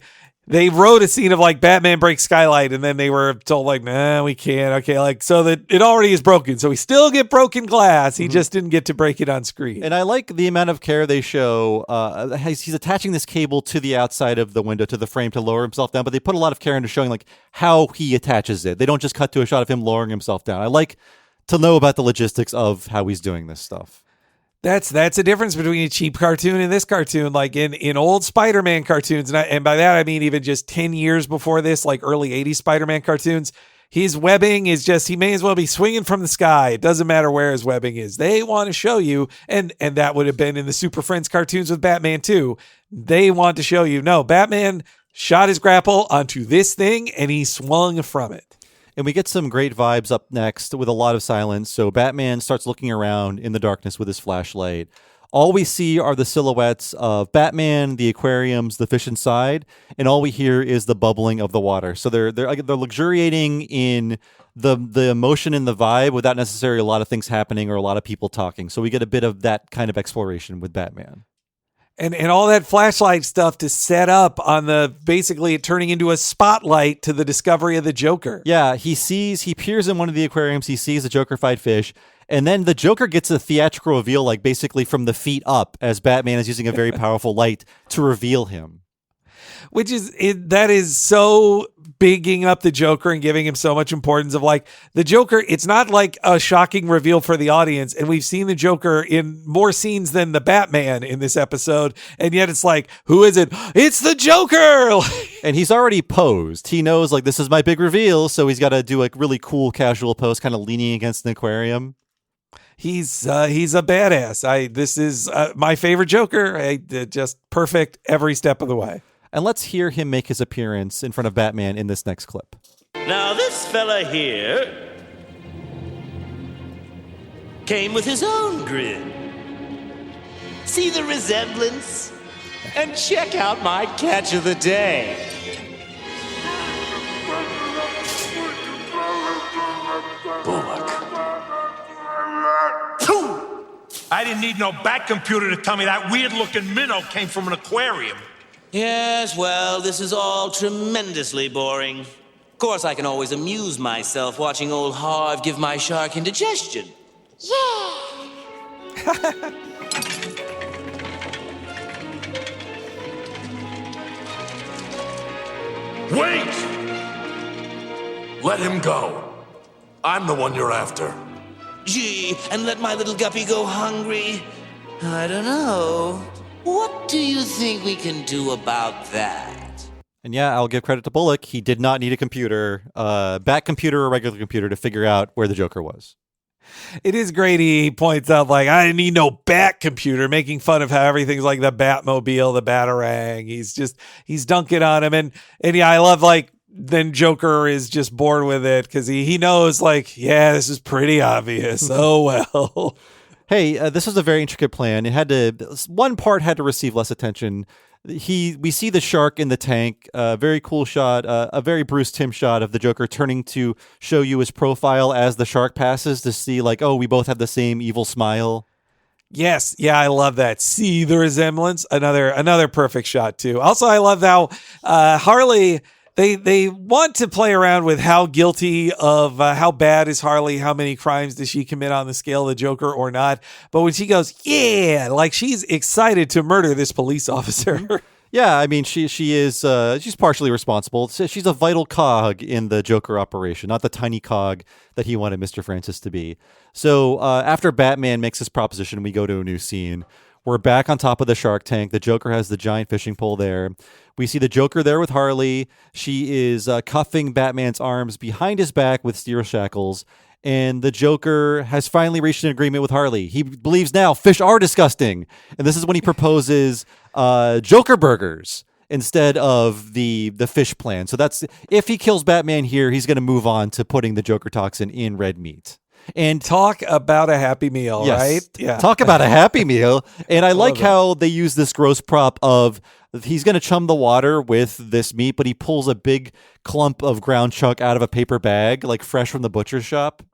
they wrote a scene of like Batman breaks skylight, and then they were told like, nah, we can't. Okay, like so that it already is broken, so we still get broken glass. He just didn't get to break it on screen. And I like the amount of care they show. He's attaching this cable to the outside of the window to the frame to lower himself down, but they put a lot of care into showing like how he attaches it. They don't just cut to a shot of him lowering himself down. I like to know about the logistics of how he's doing this stuff. That's a difference between a cheap cartoon and this cartoon. Like in old Spider-Man cartoons, and by that I mean even just 10 years before this, like early 80s Spider-Man cartoons, his webbing is just, he may as well be swinging from the sky. It doesn't matter where his webbing is. They want to show you, and that would have been in the Super Friends cartoons with Batman too. They want to show you, no, Batman shot his grapple onto this thing and he swung from it. And we get some great vibes up next with a lot of silence. So Batman starts looking around in the darkness with his flashlight. All we see are the silhouettes of Batman, the aquariums, the fish inside, and all we hear is the bubbling of the water. So they're luxuriating in the emotion and the vibe without necessarily a lot of things happening or a lot of people talking. So we get a bit of that kind of exploration with Batman. And all that flashlight stuff to set up on basically it turning into a spotlight to the discovery of the Joker. Yeah, he peers in one of the aquariums, he sees the Joker fight fish, and then the Joker gets a theatrical reveal, like basically from the feet up, as Batman is using a very powerful light to reveal him. That is so bigging up the Joker and giving him so much importance of like the Joker. It's not like a shocking reveal for the audience. And we've seen the Joker in more scenes than the Batman in this episode. And yet it's like, who is it? It's the Joker. And he's already posed. He knows like this is my big reveal. So he's got to do a really cool casual pose, kind of leaning against an aquarium. He's a badass. This is my favorite Joker. Just perfect every step of the way. And let's hear him make his appearance in front of Batman in this next clip. Now, this fella here came with his own grin. See the resemblance? And check out my catch of the day. Bullock. Phew! I didn't need no bat computer to tell me that weird-looking minnow came from an aquarium. Yes, well, this is all tremendously boring. Of course, I can always amuse myself watching old Harv give my shark indigestion. Yeah! Wait! Let him go. I'm the one you're after. Gee, and let my little guppy go hungry? I don't know. What do you think we can do about that? And yeah, I'll give credit to Bullock. He did not need a computer, bat computer or regular computer, to figure out where the Joker was. It is great. He points out, like, I didn't need no bat computer, making fun of how everything's like the Batmobile, the Batarang. He's dunking on him. And yeah, I love, like, then Joker is just bored with it because he knows, like, yeah, this is pretty obvious. Oh, well. Hey, this was a very intricate plan. One part had to receive less attention. We see the shark in the tank, very cool shot, a very Bruce Timm shot of the Joker turning to show you his profile as the shark passes to see, like, oh, we both have the same evil smile. Yes. Yeah, I love that. See the resemblance? Another perfect shot, too. Also, I love how Harley... They want to play around with how guilty of how bad is Harley, how many crimes does she commit on the scale of the Joker or not. But when she goes, yeah, like she's excited to murder this police officer. Yeah, I mean, she's partially responsible. She's a vital cog in the Joker operation, not the tiny cog that he wanted Mr. Francis to be. So after Batman makes his proposition, we go to a new scene. We're back on top of the shark tank. The Joker has the giant fishing pole there. We see the Joker there with Harley. She is cuffing Batman's arms behind his back with steel shackles. And the Joker has finally reached an agreement with Harley. He believes now fish are disgusting. And this is when he proposes Joker burgers instead of the fish plan. So that's, if he kills Batman here, he's going to move on to putting the Joker toxin in red meat. And talk about a happy meal, yes. Right? Yeah. Talk about a happy meal. And I like how they use this gross prop of he's going to chum the water with this meat, but he pulls a big clump of ground chuck out of a paper bag, like fresh from the butcher's shop.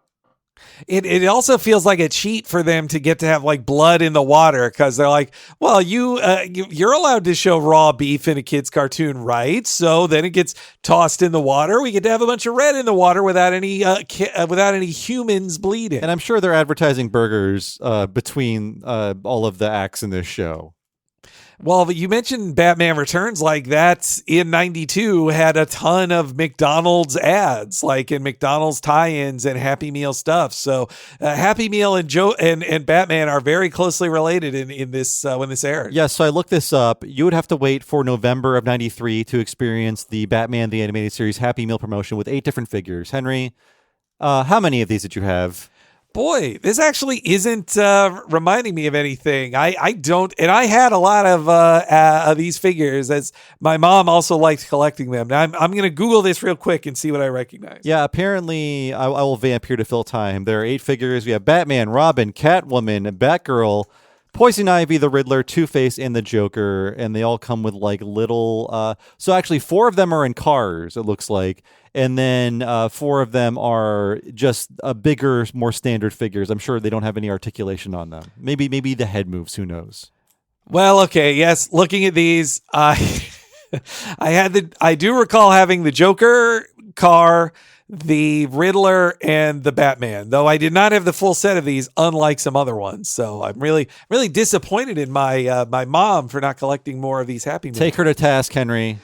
It also feels like a cheat for them to get to have like blood in the water because they're like, well, you're allowed to show raw beef in a kid's cartoon, right? So then it gets tossed in the water. We get to have a bunch of red in the water without any humans bleeding. And I'm sure they're advertising burgers between all of the acts in this show. Well, but you mentioned Batman Returns, like that in '92 had a ton of McDonald's ads, like in McDonald's tie-ins and Happy Meal stuff. So Happy Meal and Batman are very closely related in this when this aired. Yes, so I looked this up. You would have to wait for November of '93 to experience the Batman the Animated Series Happy Meal promotion with 8 different figures. Henry, how many of these did you have? Boy, this actually isn't reminding me of anything. I don't, and I had a lot of these figures, as my mom also liked collecting them. Now, I'm going to Google this real quick and see what I recognize. Yeah, apparently, I will vamp here to fill time. There are 8 figures. We have Batman, Robin, Catwoman, Batgirl, Poison Ivy, the Riddler, Two-Face, and the Joker, and they all come with like little... so actually, 4 of them are in cars, it looks like, and then 4 of them are just bigger, more standard figures. I'm sure they don't have any articulation on them. Maybe the head moves, who knows? Well, okay, yes, looking at these, I do recall having the Joker car, the Riddler, and the Batman, though I did not have the full set of these, unlike some other ones. So I'm really, really disappointed in my my mom for not collecting more of these Happy Meal. Take her to task, Henry.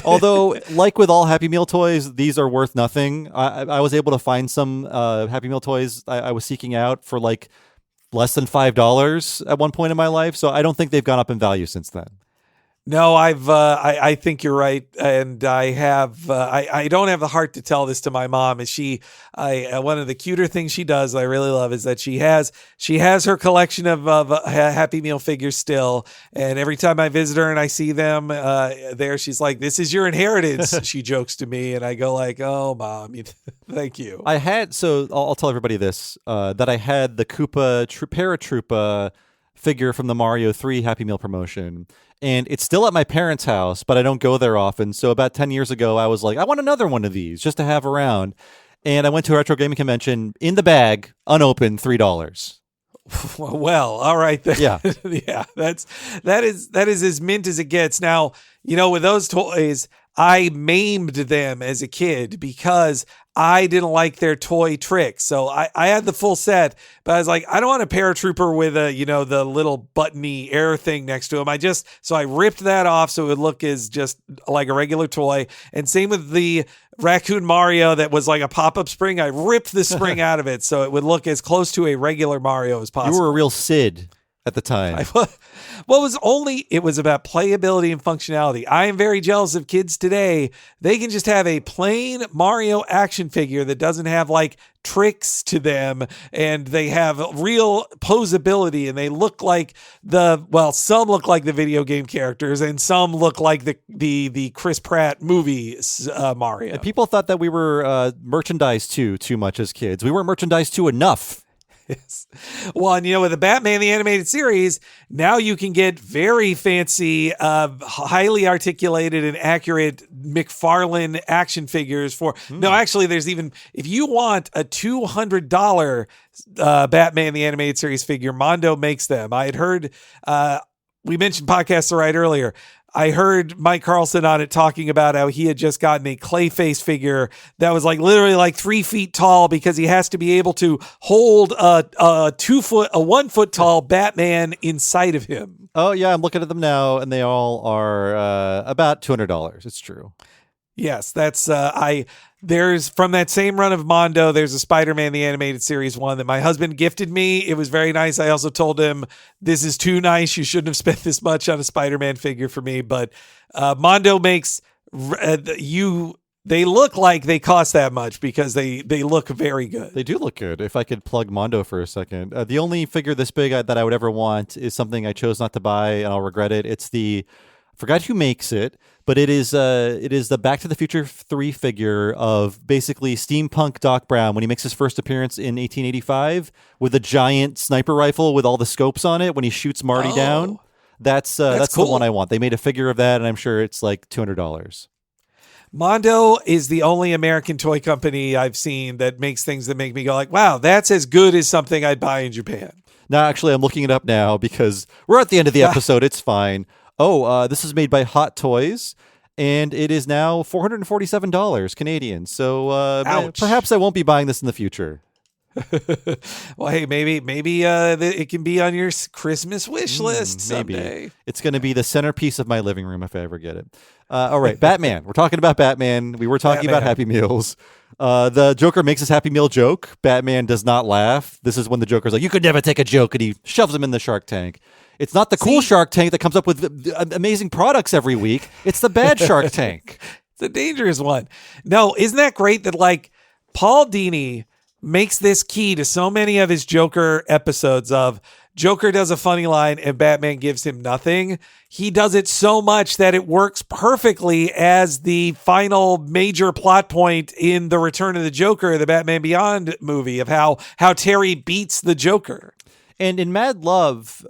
Although, like with all Happy Meal toys, these are worth nothing. I was able to find some Happy Meal toys I was seeking out for like less than $5 at one point in my life. So I don't think they've gone up in value since then. No, I think you're right, and I don't have the heart to tell this to my mom. Is one of the cuter things she does, I really love, is that she has her collection of Happy Meal figures still, and every time I visit her and I see them there, she's like, "This is your inheritance." She jokes to me, and I go like, "Oh, Mom, thank you." I'll tell everybody this, that I had the Koopa Paratroopa figure from the Mario 3 Happy Meal promotion, and it's still at my parents' house, but I don't go there often. So about 10 years ago, I was like, I want another one of these just to have around. And I went to a retro gaming convention, in the bag, unopened, $3. Well, all right then. Yeah. Yeah, that is as mint as it gets. Now, with those toys, I maimed them as a kid because I didn't like their toy tricks. So I had the full set, but I was like, I don't want a paratrooper with the little buttony air thing next to him. So I ripped that off so it would look as just like a regular toy. And same with the Raccoon Mario that was like a pop-up spring. I ripped the spring out of it so it would look as close to a regular Mario as possible. You were a real Sid at the time. It was about playability and functionality. I am very jealous of kids today. They can just have a plain Mario action figure that doesn't have like tricks to them, and they have real posability, and they look like some look like the video game characters, and some look like the Chris Pratt movie Mario. And people thought that we were merchandised too much as kids. We weren't merchandised to enough. Yes. Well, and with the Batman the Animated Series, now you can get very fancy, highly articulated and accurate McFarlane action figures for. No, actually, there's even, if you want a $200 Batman the Animated Series figure, Mondo makes them. I had heard, we mentioned Podcast the Right earlier. I heard Mike Carlson on it talking about how he had just gotten a Clayface figure that was like literally like 3 feet tall because he has to be able to hold a 1 foot tall Batman inside of him. Oh yeah, I'm looking at them now, and they all are about $200. It's true. Yes, that's there's from that same run of Mondo, there's a Spider-Man the Animated Series one that my husband gifted me. It was very nice. I also told him, this is too nice. You shouldn't have spent this much on a Spider-Man figure for me. But Mondo makes they look like they cost that much because they look very good. They do look good. If I could plug Mondo for a second. The only figure this big that I would ever want is something I chose not to buy, and I'll regret it. It's I forgot who makes it, but it is the Back to the Future 3 figure of basically steampunk Doc Brown when he makes his first appearance in 1885 with a giant sniper rifle with all the scopes on it when he shoots Marty down. That's cool. The one I want. They made a figure of that, and I'm sure it's like $200. Mondo is the only American toy company I've seen that makes things that make me go like, wow, that's as good as something I'd buy in Japan. No, actually, I'm looking it up now because we're at the end of the episode. It's fine. This is made by Hot Toys, and it is now $447 Canadian. So perhaps I won't be buying this in the future. Well, hey, maybe it can be on your Christmas wish list someday. Maybe. It's going to be the centerpiece of my living room if I ever get it. All right, Batman. We're talking about Batman. We were talking about Happy Meals. The Joker makes his Happy Meal joke. Batman does not laugh. This is when the Joker's like, you could never take a joke, and he shoves him in the Shark Tank. It's not the cool Shark Tank that comes up with amazing products every week. It's the bad Shark Tank. It's a dangerous one. No, isn't that great that like Paul Dini makes this key to so many of his Joker episodes of Joker does a funny line and Batman gives him nothing. He does it so much that it works perfectly as the final major plot point in The Return of the Joker, the Batman Beyond movie, of how Terry beats the Joker. And in Mad Love,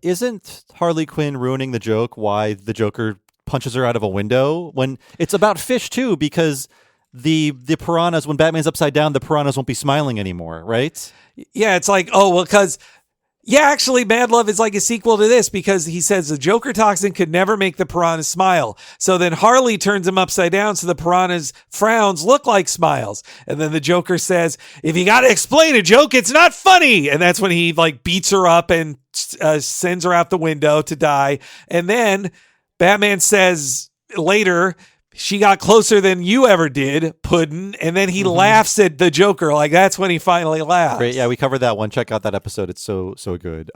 isn't Harley Quinn ruining the joke why the Joker punches her out of a window? When it's about fish too, because the piranhas, when Batman's upside down, the piranhas won't be smiling anymore, right? Yeah, it's like, actually, Mad Love is like a sequel to this because he says the Joker toxin could never make the piranhas smile. So then Harley turns him upside down so the piranhas' frowns look like smiles. And then the Joker says, if you got to explain a joke, it's not funny. And that's when he like beats her up and sends her out the window to die. And then Batman says later, she got closer than you ever did, Puddin'. And then he laughs at the Joker. Like, that's when he finally laughs. Great. Yeah, we covered that one. Check out that episode. It's so good.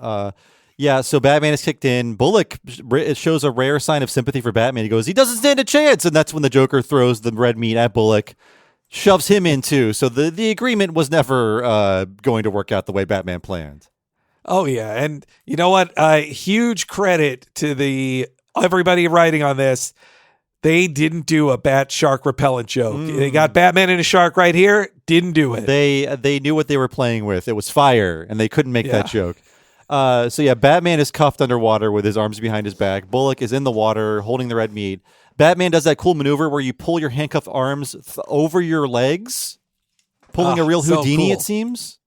Yeah, so Batman is kicked in. Bullock shows a rare sign of sympathy for Batman. He goes, he doesn't stand a chance. And that's when the Joker throws the red meat at Bullock, shoves him in too. So the agreement was never going to work out the way Batman planned. Oh, yeah. And you know what? Huge credit to everybody writing on this. They didn't do a bat shark repellent joke. They got Batman and a shark right here. Didn't do it. They knew what they were playing with. It was fire, and they couldn't make that joke. Batman is cuffed underwater with his arms behind his back. Bullock is in the water holding the red meat. Batman does that cool maneuver where you pull your handcuffed arms over your legs, pulling a real Houdini, cool. It seems.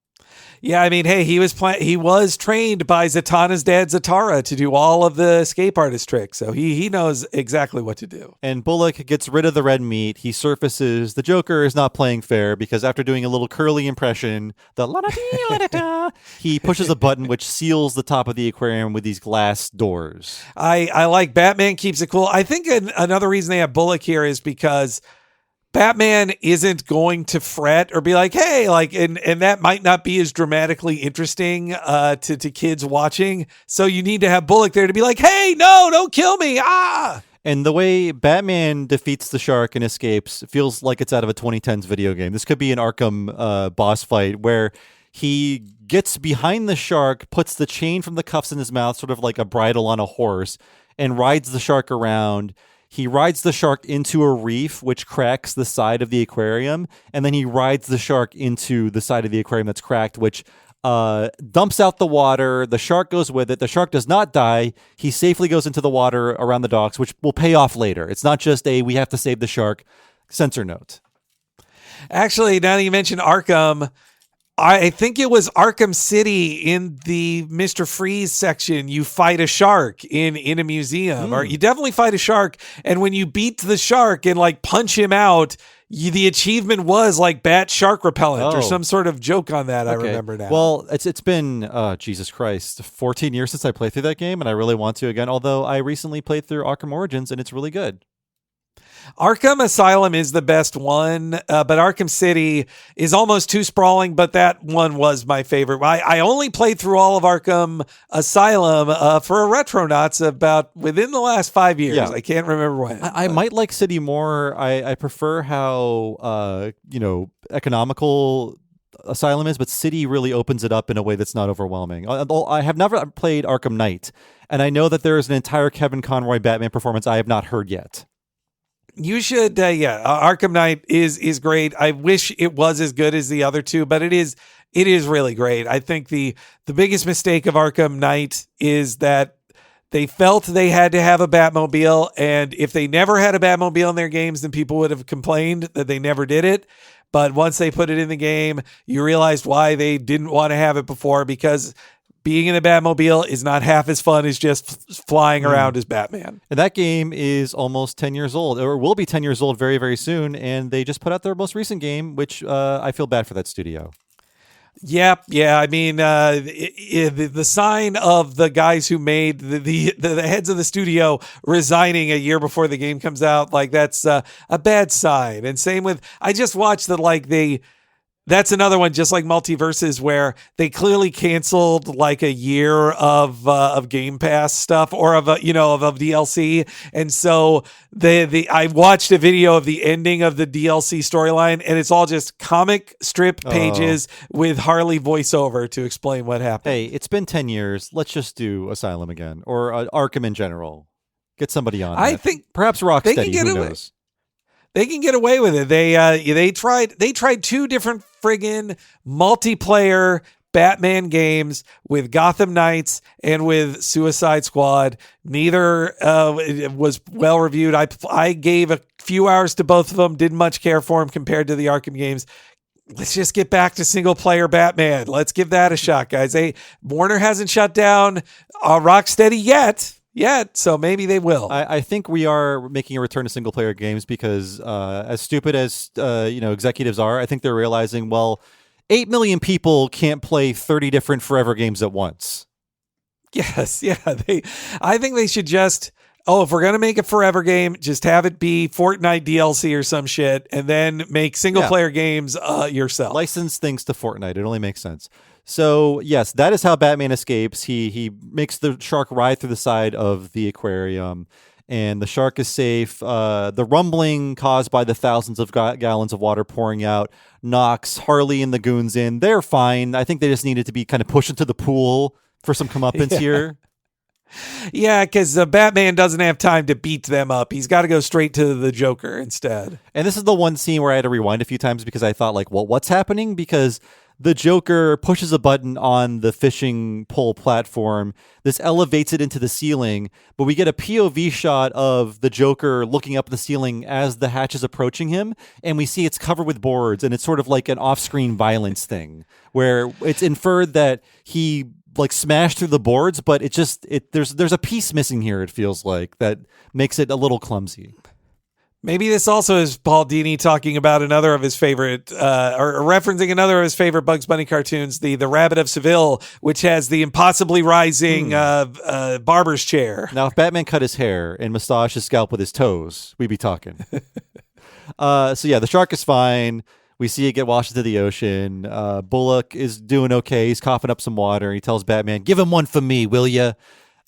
Yeah, I mean, hey, he was trained by Zatanna's dad, Zatara, to do all of the escape artist tricks, so he knows exactly what to do. And Bullock gets rid of the red meat. He surfaces. The Joker is not playing fair because after doing a little curly impression, the la-da-dee-la-da-da, he pushes a button which seals the top of the aquarium with these glass doors. I like Batman keeps it cool. I think another reason they have Bullock here is because Batman isn't going to fret or be like, hey, like, and that might not be as dramatically interesting to kids watching. So you need to have Bullock there to be like, hey, no, don't kill me. Ah. And the way Batman defeats the shark and escapes feels like it's out of a 2010s video game. This could be an Arkham boss fight where he gets behind the shark, puts the chain from the cuffs in his mouth, sort of like a bridle on a horse, and rides the shark around. He rides the shark into a reef, which cracks the side of the aquarium, and then he rides the shark into the side of the aquarium that's cracked, which dumps out the water. The shark goes with it. The shark does not die. He safely goes into the water around the docks, which will pay off later. It's not just we have to save the shark censor note. Actually, now that you mentioned Arkham, I think it was Arkham City in the Mr. Freeze section. You fight a shark in a museum, or you definitely fight a shark. And when you beat the shark and like punch him out, the achievement was like bat shark repellent or some sort of joke on that. Okay. I remember now. Well, it's been, Jesus Christ, 14 years since I played through that game, and I really want to again, although I recently played through Arkham Origins and it's really good. Arkham Asylum is the best one, but Arkham City is almost too sprawling, but that one was my favorite. I only played through all of Arkham Asylum for a Retronauts about within the last 5 years. Yeah. I can't remember when. I might like City more. I prefer how, economical Asylum is, but City really opens it up in a way that's not overwhelming. I have never played Arkham Knight, and I know that there is an entire Kevin Conroy Batman performance I have not heard yet. You should, Arkham Knight is great. I wish it was as good as the other two, but it is really great. I think the biggest mistake of Arkham Knight is that they felt they had to have a Batmobile, and if they never had a Batmobile in their games, then people would have complained that they never did it. But once they put it in the game, you realized why they didn't want to have it before, because being in a Batmobile is not half as fun as just flying around as Batman. And that game is almost 10 years old, or will be 10 years old very, very soon. And they just put out their most recent game, which I feel bad for that studio. Yep. Yeah. I mean, the sign of the guys who made the heads of the studio resigning a year before the game comes out, like that's a bad sign. And same with, I just watched that, that's another one, just like Multiverses, where they clearly canceled like a year of Game Pass stuff or of DLC, and so I watched a video of the ending of the DLC storyline, and it's all just comic strip pages with Harley voiceover to explain what happened. Hey, it's been 10 years. Let's just do Asylum again, or Arkham in general. Get somebody on. I think perhaps Rocksteady. Who knows? They can get away with it. They tried two different friggin' multiplayer Batman games with Gotham Knights and with Suicide Squad. Neither was well reviewed. I gave a few hours to both of them. Didn't much care for them compared to the Arkham games. Let's just get back to single player Batman. Let's give that a shot, guys. Warner hasn't shut down Rocksteady yet, so maybe they will. I think we are making a return to single player games because as stupid as executives are, I think they're realizing, 8 million people can't play 30 different forever games at once. Yes, yeah. I think they should just oh, if we're going to make a forever game, just have it be Fortnite DLC or some shit, and then make single-player games yourself. License things to Fortnite. It only makes sense. So, yes, that is how Batman escapes. He makes the shark ride through the side of the aquarium, and the shark is safe. The rumbling caused by the thousands of gallons of water pouring out knocks Harley and the goons in. They're fine. I think they just needed to be kind of pushed into the pool for some comeuppance here. Yeah, because Batman doesn't have time to beat them up. He's got to go straight to the Joker instead. And this is the one scene where I had to rewind a few times because I thought, like, well, what's happening? Because the Joker pushes a button on the fishing pole platform. This elevates it into the ceiling, but we get a POV shot of the Joker looking up at the ceiling as the hatch is approaching him, and we see it's covered with boards, and it's sort of like an off-screen violence thing, where it's inferred that he like smashed through the boards, but there's a piece missing here, it feels like, that makes it a little clumsy. Maybe this also is Paul Dini talking about another of his favorite, or referencing another of his favorite Bugs Bunny cartoons, the Rabbit of Seville, which has the impossibly rising barber's chair. Now, if Batman cut his hair and massaged his scalp with his toes, we'd be talking. So yeah, the shark is fine. We see it get washed into the ocean. Bullock is doing okay. He's coughing up some water. He tells Batman, "Give him one for me, will ya?"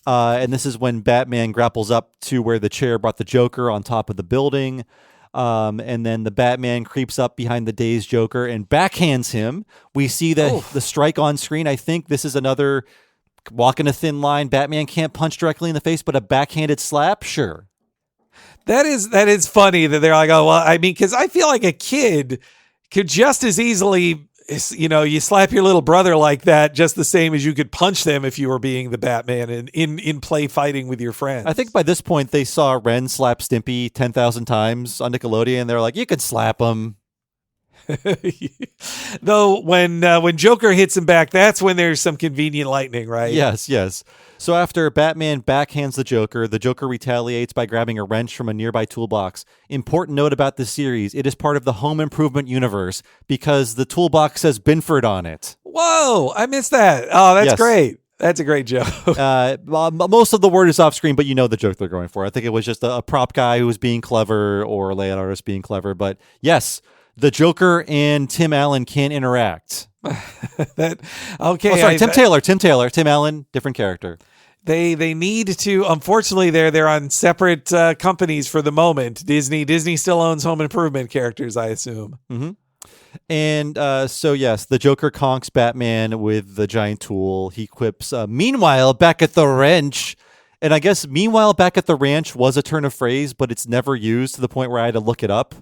And this is when Batman grapples up to where the chair brought the Joker on top of the building. And then the Batman creeps up behind the dazed Joker and backhands him. We see the strike on screen. I think this is another walking a thin line. Batman can't punch directly in the face, but a backhanded slap, sure. That is funny that they're like, oh, well, I mean, because I feel like a kid could just as easily, you know, you slap your little brother like that just the same as you could punch them if you were being the Batman and in play fighting with your friends. I think by this point they saw Ren slap Stimpy 10,000 times on Nickelodeon. They're like, you could slap him. Though when Joker hits him back, that's when there's some convenient lightning, right? Yes. So after Batman backhands the Joker retaliates by grabbing a wrench from a nearby toolbox. Important note about this series, it is part of the Home Improvement universe because the toolbox says Binford on it. Whoa, I missed that. Oh, that's great. That's a great joke. Most of the word is off screen, but you know the joke they're going for. I think it was just a prop guy who was being clever or a layout artist being clever. But yes, the Joker and Tim Allen can interact. Tim Taylor. Tim Allen, different character. They need to. Unfortunately, they're on separate companies for the moment. Disney still owns Home Improvement characters, I assume. Mm-hmm. And so yes, the Joker conks Batman with the giant tool. He quips, "Meanwhile, back at the ranch." And I guess "meanwhile, back at the ranch" was a turn of phrase, but it's never used to the point where I had to look it up.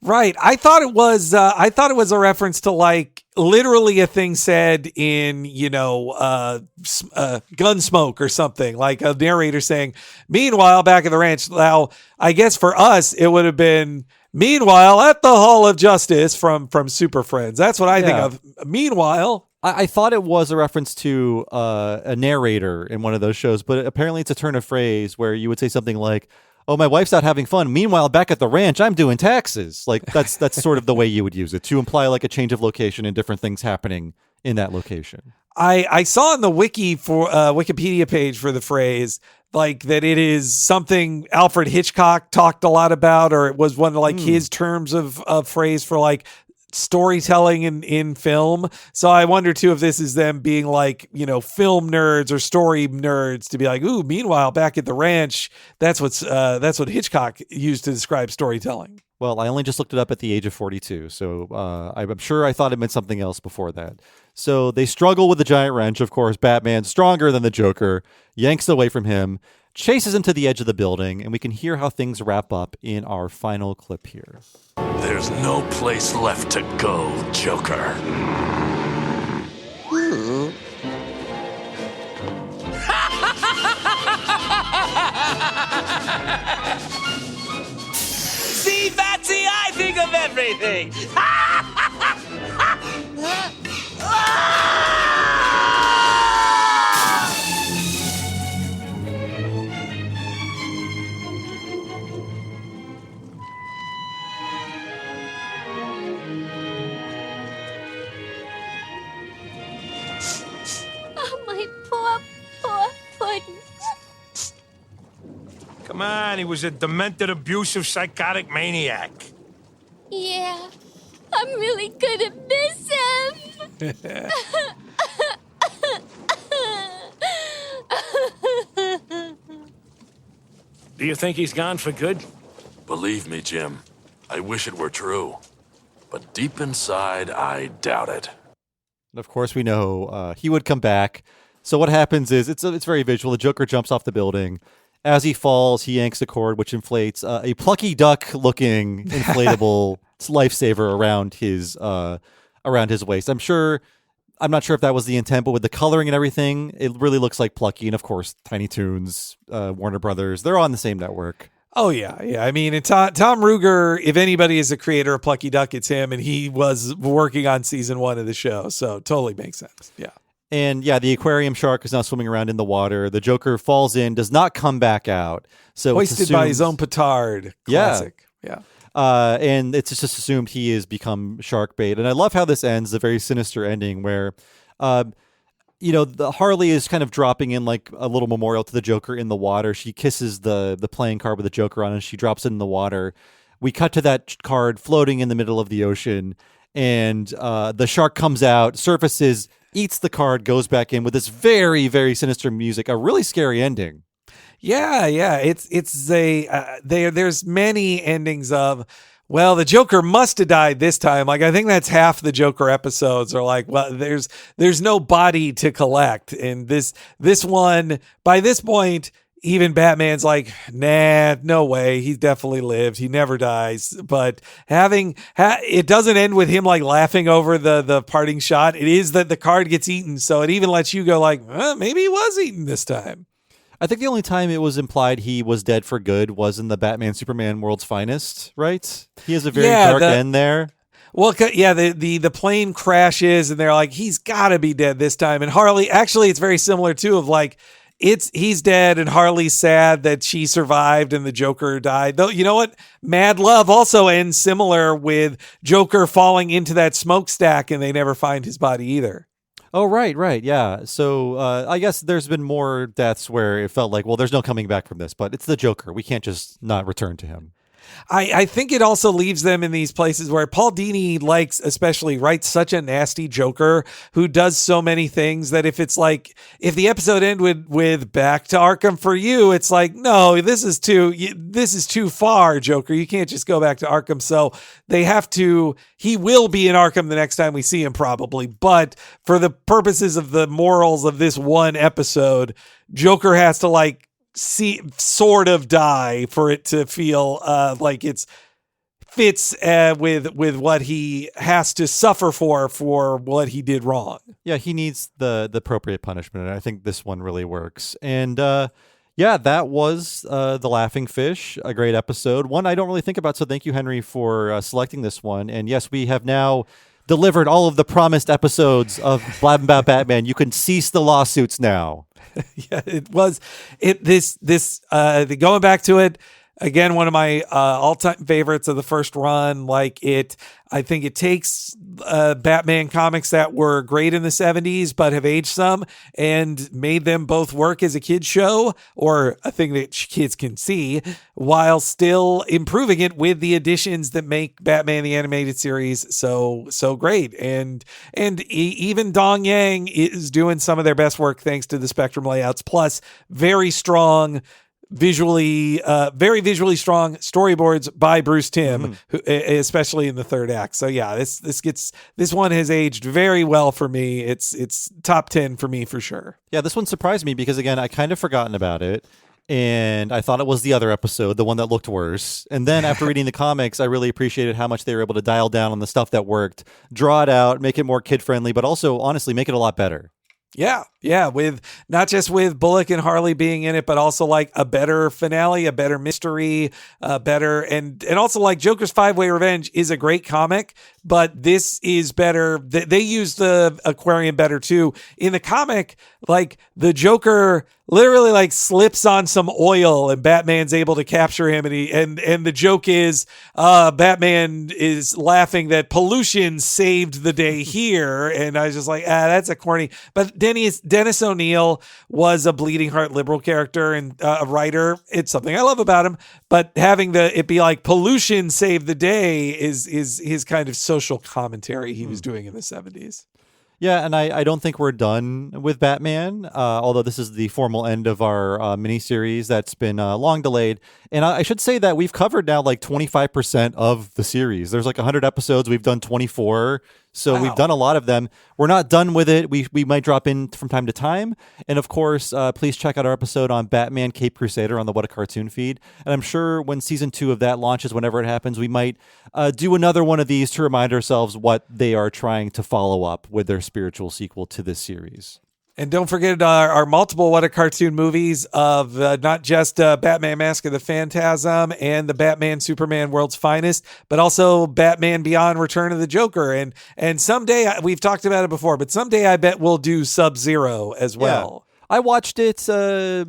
Right. I thought it was a reference to like literally a thing said in, Gunsmoke or something, like a narrator saying, "Meanwhile, back at the ranch." Now, I guess for us, it would have been "Meanwhile at the Hall of Justice" from Super Friends. That's what I think of. Meanwhile. I thought it was a reference to a narrator in one of those shows, but apparently it's a turn of phrase where you would say something like, "Oh, my wife's out having fun. Meanwhile, back at the ranch, I'm doing taxes." Like that's sort of the way you would use it, to imply like a change of location and different things happening in that location. I saw in the wiki for Wikipedia page for the phrase like that it is something Alfred Hitchcock talked a lot about, or it was one of like his terms of phrase for like storytelling in film. So I wonder too if this is them being like, film nerds or story nerds to be like, "Ooh, meanwhile back at the ranch." That's what Hitchcock used to describe storytelling. Well, I only just looked it up at the age of 42, so I'm sure I thought it meant something else before that. So they struggle with the giant wrench. Of course, Batman, stronger than the Joker, yanks away from him, chases him to the edge of the building, and we can hear how things wrap up in our final clip here. "There's no place left to go, Joker." See, Batsy, I think of everything. Oh, my poor, poor pudding. man, he was a demented, abusive, psychotic maniac. Yeah, I'm really gonna miss him. Do you think he's gone for good? Believe me, Jim, I wish it were true. But deep inside, I doubt it. And of course, we know he would come back. So what happens is, it's very visual. The Joker jumps off the building. As he falls, he yanks a cord, which inflates a plucky duck-looking inflatable lifesaver around his waist. I'm not sure if that was the intent, but with the coloring and everything, it really looks like Plucky. And of course, Tiny Toons, Warner Brothers, they're on the same network. Oh, yeah. I mean, Tom Ruegger, if anybody is a creator of Plucky Duck, it's him, and he was working on season 1 of the show, so totally makes sense. Yeah. And yeah, the aquarium shark is now swimming around in the water. The Joker falls in, does not come back out. So hoisted by his own petard. Classic. Yeah. And it's just assumed he has become shark bait. And I love how this ends, a very sinister ending where, the Harley is kind of dropping in like a little memorial to the Joker in the water. She kisses the playing card with the Joker on, and she drops it in the water. We cut to that card floating in the middle of the ocean, and the shark comes out, surfaces, eats the card, goes back in with this very, very sinister music. A really scary ending. Yeah. There's many endings of, well, the Joker must have died this time. Like, I think that's half the Joker episodes are like, well, there's no body to collect. And this one, by this point, even Batman's like, nah, no way. He definitely lived. He never dies. But it doesn't end with him like laughing over the parting shot. It is that the card gets eaten. So it even lets you go like, maybe he was eaten this time. I think the only time it was implied he was dead for good was in the Batman Superman World's Finest, right? He has a very dark end there. Well, yeah, the plane crashes and they're like, he's got to be dead this time. And Harley, actually, it's very similar too of like, he's dead and Harley's sad that she survived and the Joker died. Though, you know what? Mad Love also ends similar with Joker falling into that smokestack and they never find his body either. Oh, right. Yeah. So I guess there's been more deaths where it felt like, well, there's no coming back from this, but it's the Joker. We can't just not return to him. I think it also leaves them in these places where Paul Dini especially writes such a nasty Joker who does so many things that if the episode ended with back to Arkham for you, it's like, no, this is too far, Joker. You can't just go back to Arkham. So he will be in Arkham the next time we see him probably. But for the purposes of the morals of this one episode, Joker has to sort of die for it to feel like it's fits with what he has to suffer for what he did wrong. Yeah, he needs the appropriate punishment, and I think this one really works. And that was The Laughing Fish, a great episode. One I don't really think about, so thank you, Henry, for selecting this one. And yes, we have now delivered all of the promised episodes of Blabbin' About Batman. You can cease the lawsuits now. Yeah, going back to it again, one of my all-time favorites of the first run. I think it takes Batman comics that were great in the 70s but have aged some and made them both work as a kid's show or a thing that kids can see while still improving it with the additions that make Batman the Animated Series so great. And even Dong Yang is doing some of their best work thanks to the Spectrum layouts, plus very strong very visually strong storyboards by Bruce Timm, who, especially in the third act. So yeah, this one has aged very well for me. It's top 10 for me for sure. Yeah, this one surprised me because again, I kind of forgotten about it. And I thought it was the other episode, the one that looked worse. And then after reading the comics, I really appreciated how much they were able to dial down on the stuff that worked, draw it out, make it more kid-friendly, but also, honestly, make it a lot better. Yeah, with not just with Bullock and Harley being in it, but also like a better finale, a better mystery, better and also like Joker's Five-Way Revenge is a great comic, but this is better. They use the aquarium better too. In the comic, like the Joker literally like slips on some oil and Batman's able to capture him and the joke is Batman is laughing that pollution saved the day here, and I was just like, that's a corny. But Denny Dennis O'Neil was a bleeding heart liberal character and a writer. It's something I love about him, but having it be like pollution saved the day is his kind of social commentary he was doing in the 70s. Yeah, and I don't think we're done with Batman, although this is the formal end of our miniseries that's been long delayed. And I should say that we've covered now like 25% of the series. There's like 100 episodes. We've done 24. So we've done a lot of them. We're not done with it. We might drop in from time to time. And of course, please check out our episode on Batman Cape Crusader on the What a Cartoon feed. And I'm sure when season 2 of that launches, whenever it happens, we might do another one of these to remind ourselves what they are trying to follow up with their spiritual sequel to this series. And don't forget our multiple What a Cartoon movies of not just Batman Mask of the Phantasm and the Batman Superman World's Finest, but also Batman Beyond Return of the Joker. And someday, we've talked about it before, but someday I bet we'll do Sub-Zero as well. Yeah. I watched it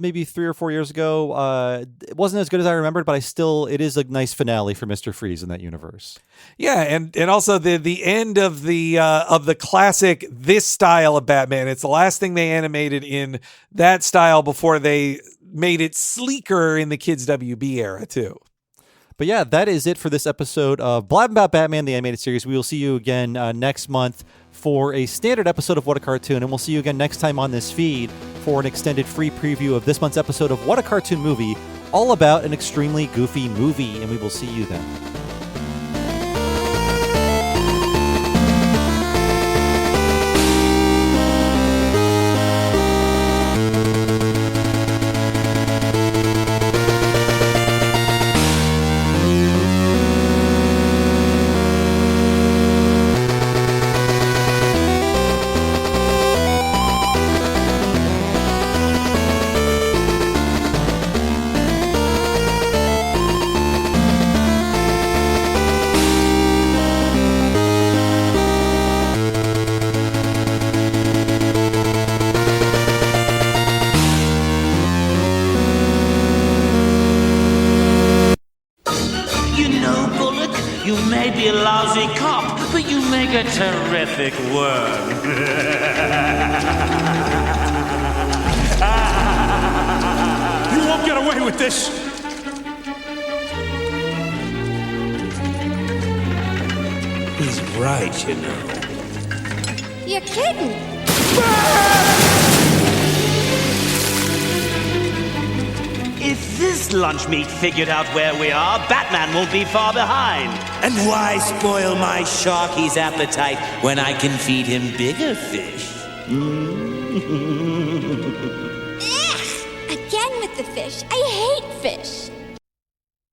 maybe 3 or 4 years ago. It wasn't as good as I remembered, but it is a nice finale for Mr. Freeze in that universe. Yeah, and also the end of the classic this style of Batman. It's the last thing they animated in that style before they made it sleeker in the Kids WB era too. But yeah, that is it for this episode of Blabbin' About Batman, the animated series. We will see you again next month for a standard episode of What a Cartoon, and we'll see you again next time on this feed for an extended free preview of this month's episode of What a Cartoon Movie, all about an extremely goofy movie, and we will see you then. A terrific worm. You won't get away with this. He's right, you know. You're kidding. If this lunch meat figured out where we are, Batman won't be far behind. And why spoil my sharky's appetite when I can feed him bigger fish? Again with the fish. I hate fish.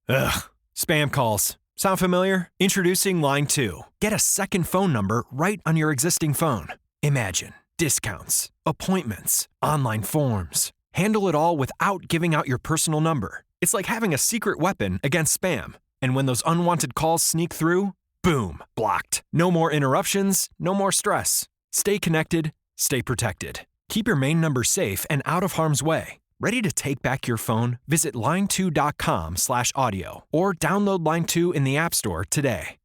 Ugh. Spam calls. Sound familiar? Introducing Line 2. Get a second phone number right on your existing phone. Imagine discounts, appointments, online forms. Handle it all without giving out your personal number. It's like having a secret weapon against spam. And when those unwanted calls sneak through, boom, blocked. No more interruptions, no more stress. Stay connected, stay protected. Keep your main number safe and out of harm's way. Ready to take back your phone? Visit line2.com/audio or download Line 2 in the App Store today.